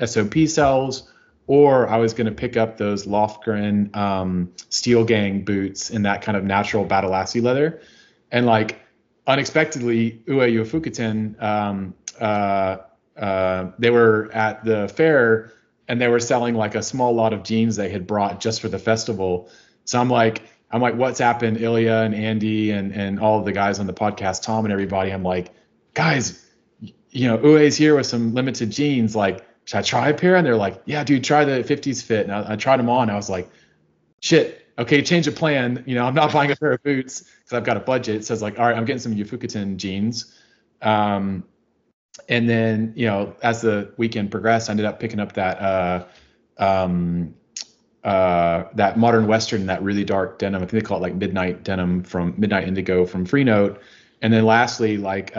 SOP sells, or I was going to pick up those Lofgren Steel Gang boots in that kind of natural Badalassi leather. And like unexpectedly, Uwe Ufukuten, they were at the fair and they were selling like a small lot of jeans they had brought just for the festival. So I'm like WhatsApping Illya and Andy and all of the guys on the podcast, Tom and everybody. I'm like, guys, Uwe's here with some limited jeans. Like, should I try a pair? And they're like, yeah, dude, try the 50s fit. And I tried them on. I was like, shit, okay, change of plan. I'm not buying a pair of boots because I've got a budget. So it's like, all right, I'm getting some Ufukuten jeans. And then, as the weekend progressed, I ended up picking up that that modern Western, that really dark denim. I think they call it like midnight denim from Midnight Indigo from Freenote. And then lastly, like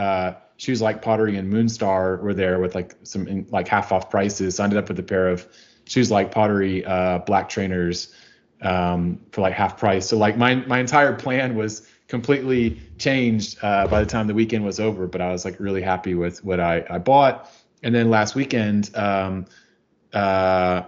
shoes like Pottery and Moonstar were there with like some like half off prices. So I ended up with a pair of shoes like Pottery black trainers for like half price. So like my entire plan was completely changed by the time the weekend was over, but I was like really happy with what I bought. And then last weekend, Uwe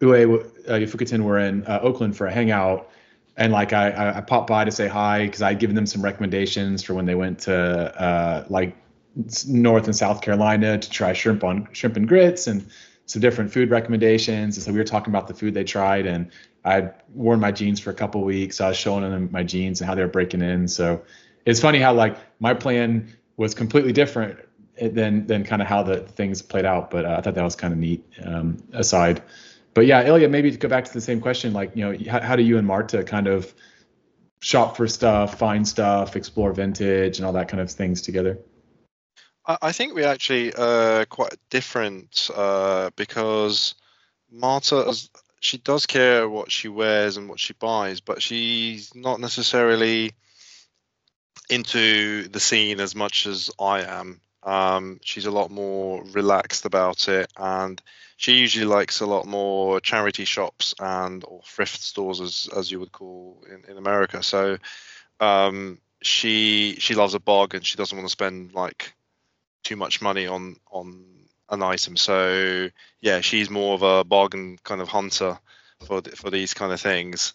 Ufukuten were in Oakland for a hangout, and like I popped by to say hi because I'd given them some recommendations for when they went to like North and South Carolina to try shrimp and grits and some different food recommendations. And so we were talking about the food they tried, and I'd worn my jeans for a couple of weeks. So I was showing them my jeans and how they were breaking in. So it's funny how like my plan was completely different than kind of how the things played out. But I thought that was kind of neat aside. But yeah, Illya, maybe to go back to the same question, like, how do you and Marta kind of shop for stuff, find stuff, explore vintage and all that kind of things together? I think we actually quite different because Marta, she does care what she wears and what she buys, but she's not necessarily into the scene as much as I am. She's a lot more relaxed about it, and she usually likes a lot more charity shops or thrift stores, as you would call in America. So she loves a bargain. She doesn't want to spend like too much money on an item. So yeah, she's more of a bargain kind of hunter for these kind of things.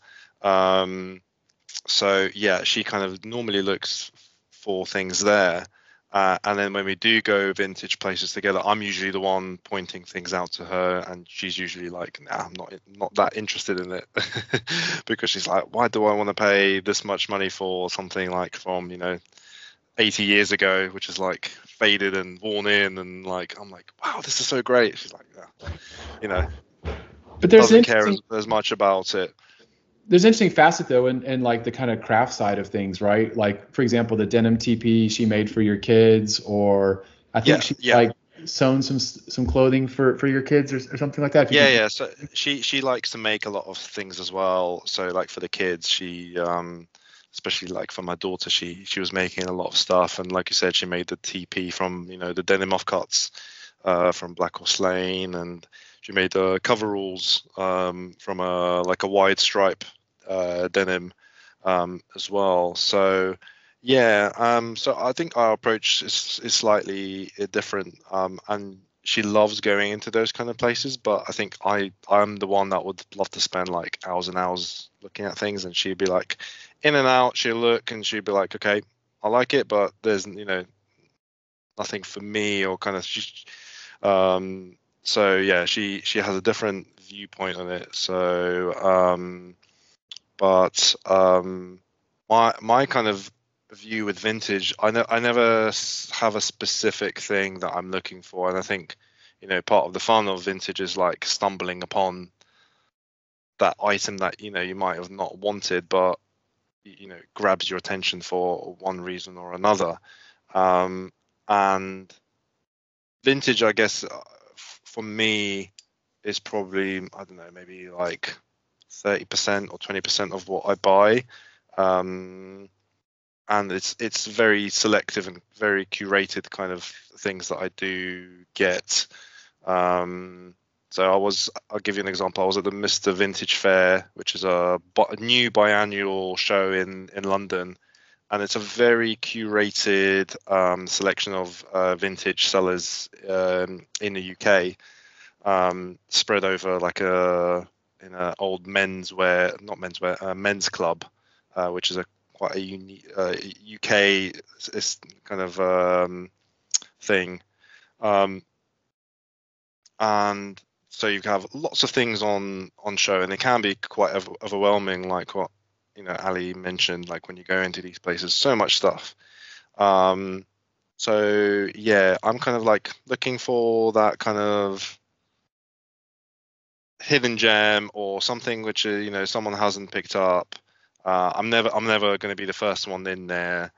So yeah, she kind of normally looks for things there. And then when we do go vintage places together, I'm usually the one pointing things out to her, and she's usually like, "Nah, I'm not that interested in it," because she's like, "Why do I want to pay this much money for something like from 80 years ago, which is like faded and worn in?" And like, I'm like, "Wow, this is so great." She's like, "Yeah, but there's doesn't care as much about it." There's an interesting facet though in like the kind of craft side of things, right? Like for example, the denim TP she made for your kids, or I think she like sewn some clothing for your kids or something like that. Yeah. So she likes to make a lot of things as well. So like for the kids, she especially like for my daughter, she was making a lot of stuff, and like you said, she made the TP from the denim offcuts from Black Horse Lane, and she made the coveralls from a wide stripe denim as well. So yeah, so I think our approach is slightly different, and she loves going into those kind of places. But I think I'm the one that would love to spend like hours and hours looking at things, and she'd be like in and out. She'll look and she'd be like, okay, I like it, but there's nothing for me, or kind of so yeah, she has a different viewpoint on it. So but my kind of view with vintage, I never have a specific thing that I'm looking for, and I think part of the fun of vintage is like stumbling upon that item that you might have not wanted, but grabs your attention for one reason or another. And vintage, I guess, for me is probably, I don't know, maybe like 30% or 20% of what I buy. And it's very selective and very curated kind of things that I do get. So I'll give you an example. I was at the Mr. Vintage Fair, which is a new biannual show in London, and it's a very curated selection of vintage sellers in the UK, spread over like in an old men's club, which is quite a unique UK kind of thing, and so you have lots of things on show, and it can be quite overwhelming, like what Ali mentioned, like when you go into these places, so much stuff. So yeah, I'm kind of like looking for that kind of hidden gem or something which someone hasn't picked up. I'm never going to be the first one in there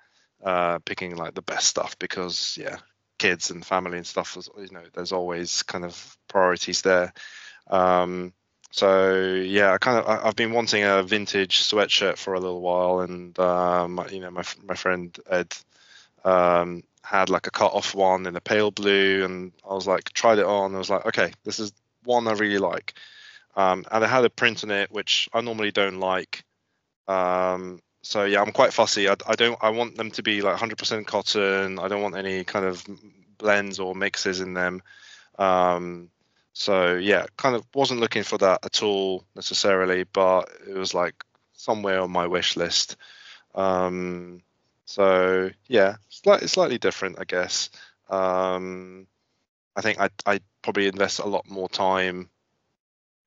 picking like the best stuff, because kids and family and stuff, there's always kind of priorities there. So yeah, I've been wanting a vintage sweatshirt for a little while, and my friend Ed had like a cut off one in a pale blue, and I was like, tried it on, I was like, okay, this is one I really like, and it had a print on it which I normally don't like. So yeah, I'm quite fussy. I want them to be like 100% cotton. I don't want any kind of blends or mixes in them. So yeah, kind of wasn't looking for that at all necessarily, but it was like somewhere on my wish list. So yeah, slightly different, I guess. I think I probably invest a lot more time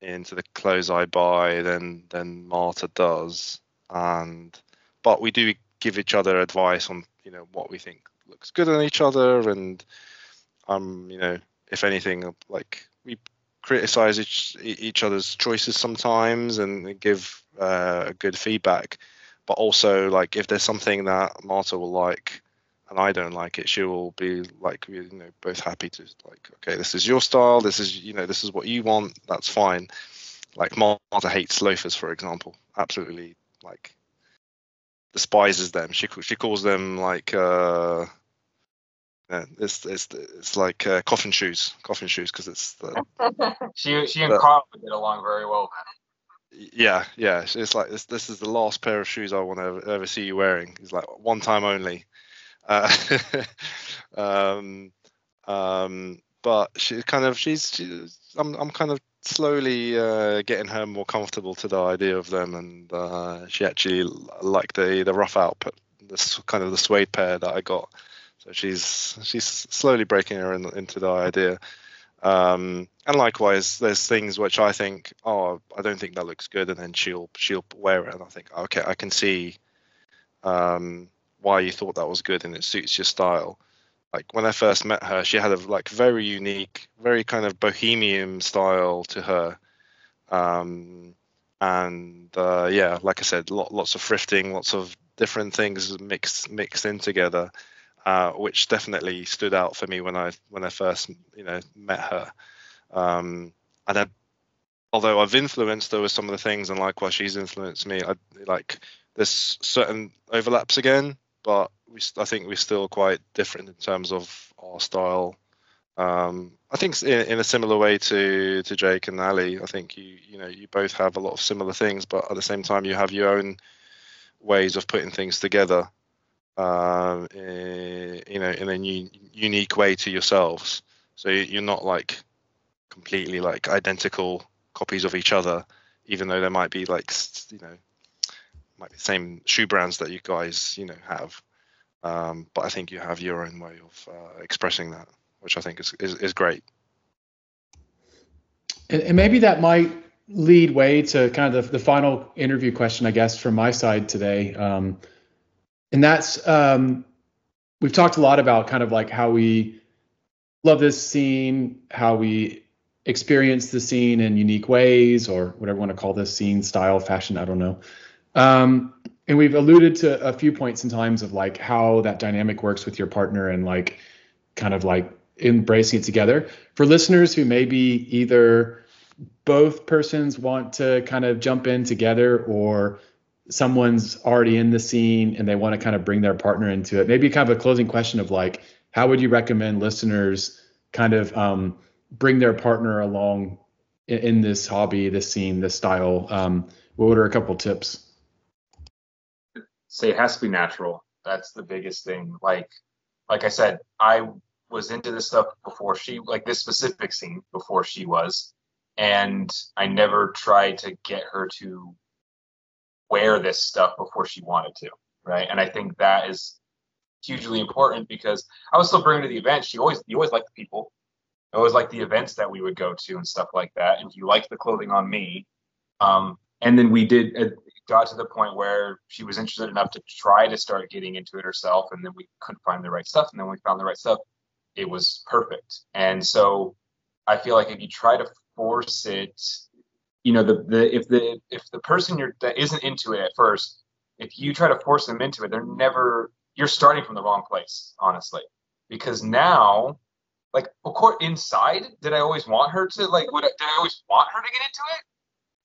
into the clothes I buy than Marta does, but we do give each other advice on what we think looks good on each other, and if anything, like we criticize each other's choices sometimes and give good feedback, but also like if there's something that Marta will like, and I don't like it, she will be like, both happy to like, okay, this is your style, this is what you want, that's fine. Like Marta hates loafers, for example, absolutely like despises them. She calls them like it's like coffin shoes because it's the she and Carl would get along very well. Yeah, it's like this is the last pair of shoes I want to ever see you wearing. It's like one time only. But she's I'm kind of slowly getting her more comfortable to the idea of them, and she actually liked the rough output, this kind of the suede pair that I got. So she's slowly breaking her into the idea. And likewise, there's things which I think, I don't think that looks good, and then she'll wear it, and I think, okay, I can see why you thought that was good, and it suits your style. Like when I first met her, she had a like very unique, very kind of bohemian style to her, and like I said, lots of thrifting, lots of different things mixed in together, which definitely stood out for me when I first met her. And although I've influenced her with some of the things, and likewise she's influenced me, there's certain overlaps again, but I think we're still quite different in terms of our style. I think in a similar way to Jake and Alee, I think you both have a lot of similar things, but at the same time you have your own ways of putting things together, in a unique way to yourselves. So you're not like completely like identical copies of each other, even though there might be like might be the same shoe brands that you guys have. But I think you have your own way of expressing that, which I think is great. And maybe that might lead way to kind of the final interview question, I guess, from my side today. And that's, we've talked a lot about kind of like how we love this scene, how we experience the scene in unique ways, or whatever you want to call this scene, style, fashion, I don't know. And we've alluded to a few points in times of like how that dynamic works with your partner and like kind of like embracing it together. For listeners who maybe either both persons want to kind of jump in together, or someone's already in the scene and they want to kind of bring their partner into it, maybe kind of a closing question of like, how would you recommend listeners kind of bring their partner along in this hobby, this scene, this style? What are a couple tips? Say it has to be natural. That's the biggest thing. Like I said, I was into this stuff before this specific scene before she was, and I never tried to get her to wear this stuff before she wanted to, right? And I think that is hugely important, because I was still bringing her to the event. You always like the people. I always like the events that we would go to and stuff like that. And you liked the clothing on me. And then we got to the point where she was interested enough to try to start getting into it herself. And then we couldn't find the right stuff. And then we found the right stuff. It was perfect. And so I feel like if you try to force it, if the person that isn't into it at first, if you try to force them into it, you're starting from the wrong place, honestly. Because now, like, of course, inside, did I always want her to, like, did I always want her to get into it?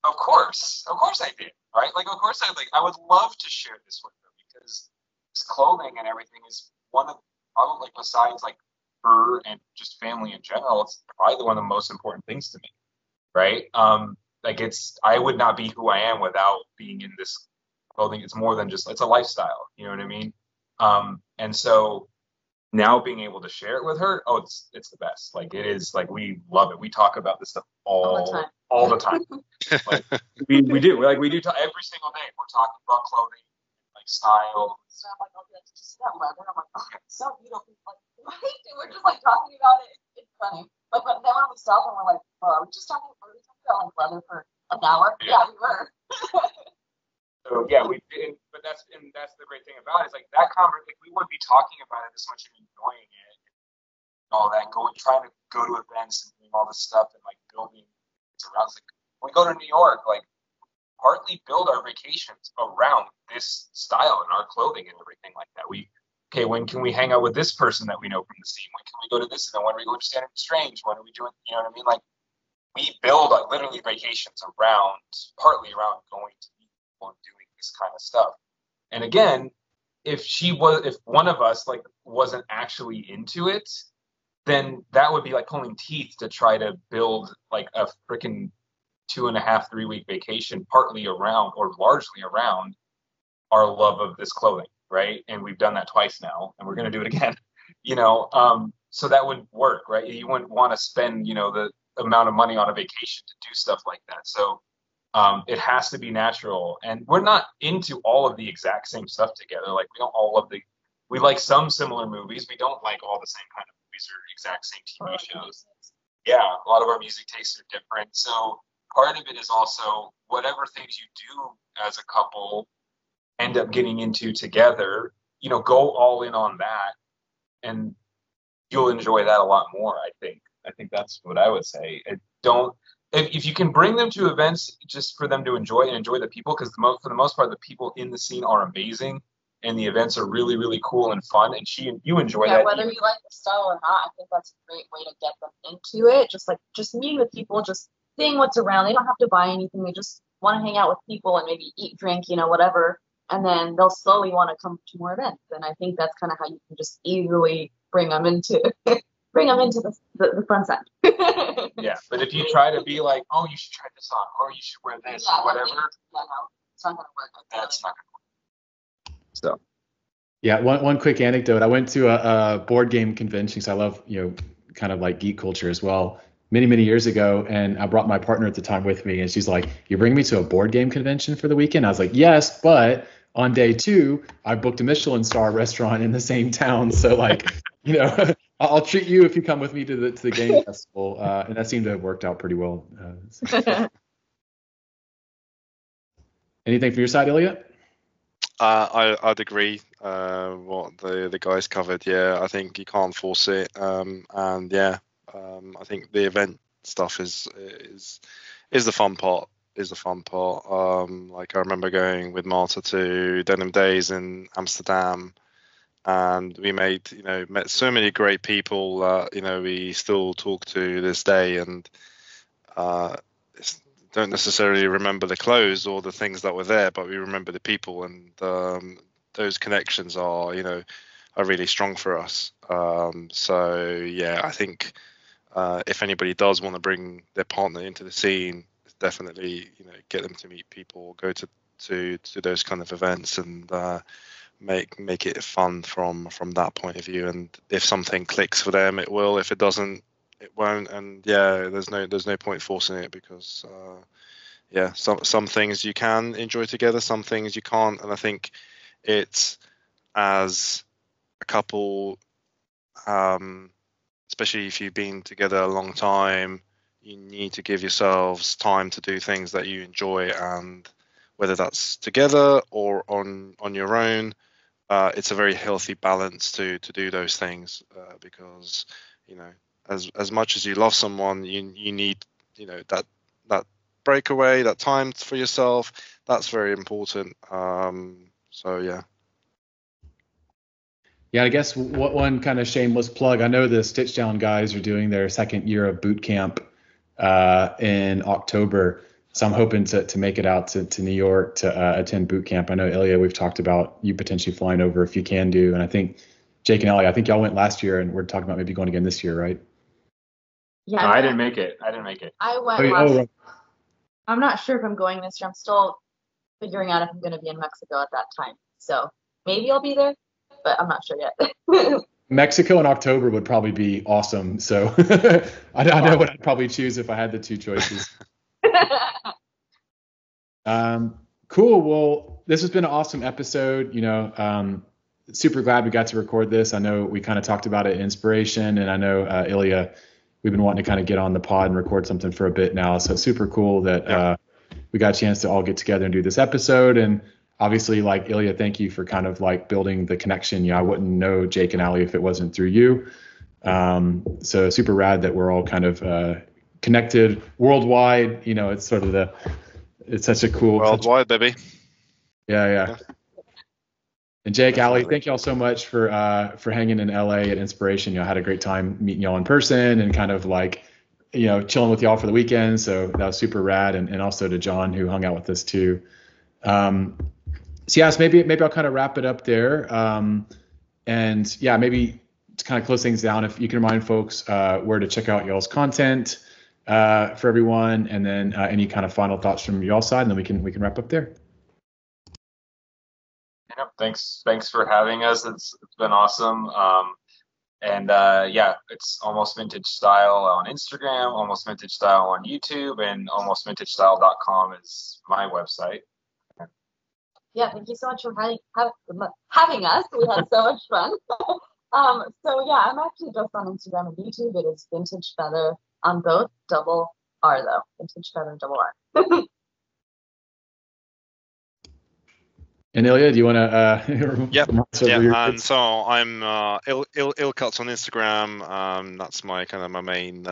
Of course I did, right? Like, of course I would love to share this with her, because this clothing and everything is one of, probably, like, besides like her and just family in general, it's probably one of the most important things to me, right? I would not be who I am without being in this clothing. It's more than just, it's a lifestyle, you know what I mean? And so now being able to share it with her, it's the best. Like, it is, like, we love it. We talk about this stuff all the time. Like, we do every single day. We're talking about clothing, like style. So I'm like, that's just that leather. I'm like, it's so beautiful. Like, right? And we're just like talking about it. It's funny. But then when we stop and we're like, are we just talking about like leather for an hour? Yeah, we were. So yeah, we did, but that's the great thing about it, is like that conversation. We wouldn't be talking about it this much and enjoying it, and all that, trying to go to events and doing all this stuff and like building it's around. Like, when we go to New York, like, partly build our vacations around this style and our clothing and everything like that. We okay, when can we hang out with this person that we know from the scene? When can we go to this event? When are we going to Standard and Strange? When are we doing, you know what I mean? Like, we build literally vacations partly around going to meet people and doing this kind of stuff. And again, if one of us like wasn't actually into it, then that would be like pulling teeth to try to build like a freaking 2.5, 3 week vacation, partly around or largely around our love of this clothing, right? And we've done that twice now, and we're going to do it again, so that would work, right? You wouldn't want to spend, the amount of money on a vacation to do stuff like that. So it has to be natural, and we're not into all of the exact same stuff together. Like, we like some similar movies. We don't like all the same kind of movies or exact same TV shows. Yeah, a lot of our music tastes are different. So part of it is also whatever things you do as a couple end up getting into together, go all in on that, and you'll enjoy that a lot more. I think that's what I would say. If you can bring them to events just for them to enjoy the people, because for the most part, the people in the scene are amazing, and the events are really, really cool and fun, and you enjoy that. Whether you like the style or not, I think that's a great way to get them into it. Just meeting with people, just seeing what's around. They don't have to buy anything. They just want to hang out with people and maybe eat, drink, whatever. And then they'll slowly want to come to more events. And I think that's kind of how you can just easily bring them into the fun side. Yeah, but if you try to be like, oh, you should try this on, or you should wear this, or whatever. No, it's not going to work. That's not going to work. So. Yeah, one quick anecdote. I went to a board game convention because I love, kind of like geek culture as well, many years ago. And I brought my partner at the time with me, and she's like, you bring me to a board game convention for the weekend? I was like, yes, but on day 2, I booked a Michelin star restaurant in the same town. So like, I'll treat you if you come with me to the game festival. And that seemed to have worked out pretty well. Anything from your side, Illya? I'd agree. What the guys covered. Yeah, I think you can't force it. And yeah, I think the event stuff is the fun part. Like, I remember going with Marta to Denim Days in Amsterdam, and we met so many great people that we still talk to this day, and don't necessarily remember the clothes or the things that were there, but we remember the people, and those connections are really strong for us. So yeah, I think if anybody does want to bring their partner into the scene, definitely get them to meet people, go to those kind of events, and make it fun from that point of view. And if something clicks for them, it will. If it doesn't, it won't. And yeah, there's no point forcing it, because some things you can enjoy together, some things you can't. And I think it's, as a couple, especially if you've been together a long time, you need to give yourselves time to do things that you enjoy, and whether that's together or on your own, it's a very healthy balance to do those things, because as much as you love someone, you need that breakaway, that time for yourself. That's very important. So yeah. Yeah, I guess one kind of shameless plug. I know the Stitch Down guys are doing their second year of boot camp in October. So I'm hoping to make it out to New York to attend boot camp. I know, Illya, we've talked about you potentially flying over if you can do. And I think Jake and Alee, I think y'all went last year, and we're talking about maybe going again this year, right? Yeah, no, I didn't make it. I went last year. I'm not sure if I'm going this year. I'm still figuring out if I'm going to be in Mexico at that time. So maybe I'll be there, but I'm not sure yet. Mexico in October would probably be awesome. So I know what I'd probably choose if I had the two choices. Cool. Well, this has been an awesome episode. Super glad we got to record this. I know we kind of talked about it, inspiration, and I know Illya, we've been wanting to kind of get on the pod and record something for a bit now. So super cool that we got a chance to all get together and do this episode. And obviously, like, Illya, thank you for kind of like building the connection. I wouldn't know Jake and Alee if it wasn't through you. So super rad that we're all kind of connected worldwide. It's sort of it's such a cool worldwide, baby. Yeah. And Jake, Alee, thank y'all so much for hanging in LA at Inspiration. I had a great time meeting y'all in person and kind of like, chilling with y'all for the weekend. So that was super rad. And also to John, who hung out with us too. So maybe I'll kind of wrap it up there. And yeah, maybe to kind of close things down, if you can remind folks where to check out y'all's content for everyone, and then any kind of final thoughts from y'all's side, and then we can wrap up there. Yeah, thanks for having us. It's been awesome. It's Almost Vintage Style on Instagram, Almost Vintage Style on YouTube, and AlmostVintageStyle.com is my website. Yeah, thank you so much for having us. We had so much fun. I'm actually just on Instagram and YouTube. It is VintageFeatherr on both, double R though. VintageFeatherr, double R. And Illya, do you want to? And so I'm illcutz on Instagram. That's my main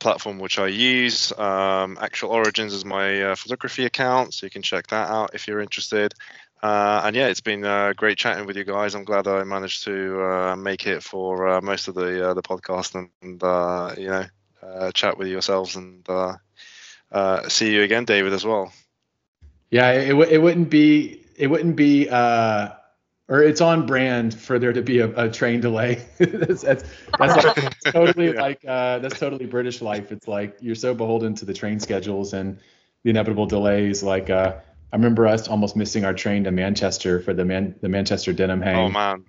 platform which I use. Actual Origins is my photography account, so you can check that out if you're interested. It's been great chatting with you guys. I'm glad I managed to make it for most of the podcast and chat with yourselves, and see you again, David, as well. Yeah, it wouldn't be or it's on brand for there to be a train delay. that's totally that's totally British life. It's like you're so beholden to the train schedules and the inevitable delays. Like I remember us almost missing our train to Manchester for the Manchester Denim hang. Oh man,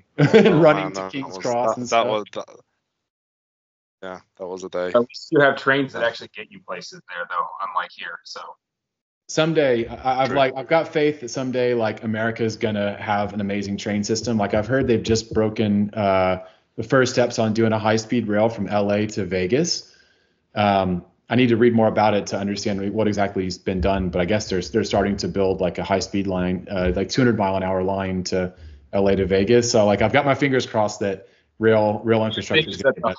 running to King's Cross and stuff. That was a day. We still have trains that actually get you places there, though, unlike here. So. Someday, I've got faith that someday, like, America's gonna have an amazing train system. Like, I've heard they've just broken the first steps on doing a high-speed rail from LA to Vegas. I need to read more about it to understand what exactly has been done, but I guess they're starting to build like a high-speed line, like 200-mile-an-hour line to LA to Vegas. So, like, I've got my fingers crossed that rail infrastructure is good. The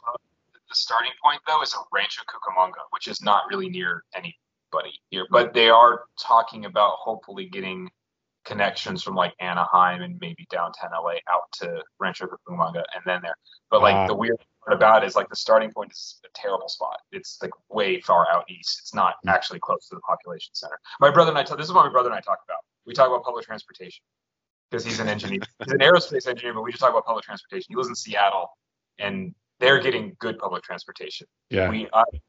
starting point, though, is a Rancho Cucamonga, which is not really near anybody here, but they are talking about hopefully getting connections from like Anaheim and maybe downtown LA out to Rancho Cucamonga and then there. But like the weird part about it is like the starting point is a terrible spot. It's like way far out east. It's not actually close to the population center. My brother and I this is what my brother and I talk about. We talk about public transportation because he's an engineer. He's an aerospace engineer, but we just talk about public transportation. He lives in Seattle and they're getting good public transportation. Yeah.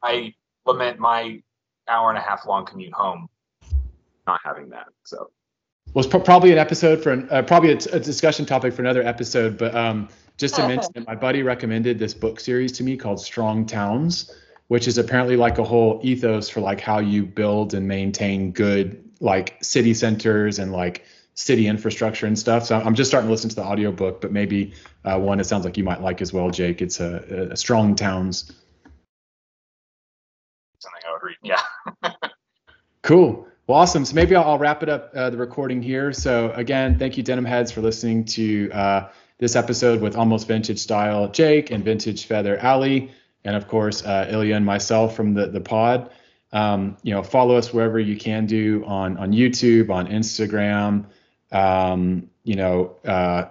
I lament my hour-and-a-half long commute home not having that. So well, it's probably an episode for probably a discussion topic for another episode, but just to mention that my buddy recommended this book series to me called Strong Towns, which is apparently like a whole ethos for like how you build and maintain good like city centers and like city infrastructure and stuff. So I'm just starting to listen to the audiobook, but maybe one it sounds like you might like as well, Jake. It's a Strong Towns. Something I would read. Yeah. Cool. Well, awesome. So maybe I'll wrap it up, the recording here. So again, thank you, Denimheads, for listening to this episode with Almost Vintage Style Jake and VintageFeatherr Alee, and of course Illya and myself from the pod. Follow us wherever you can do on YouTube, on Instagram.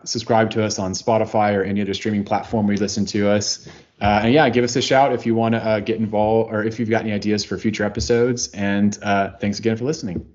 Subscribe to us on Spotify or any other streaming platform where you listen to us. Give us a shout if you want to get involved or if you've got any ideas for future episodes. And thanks again for listening.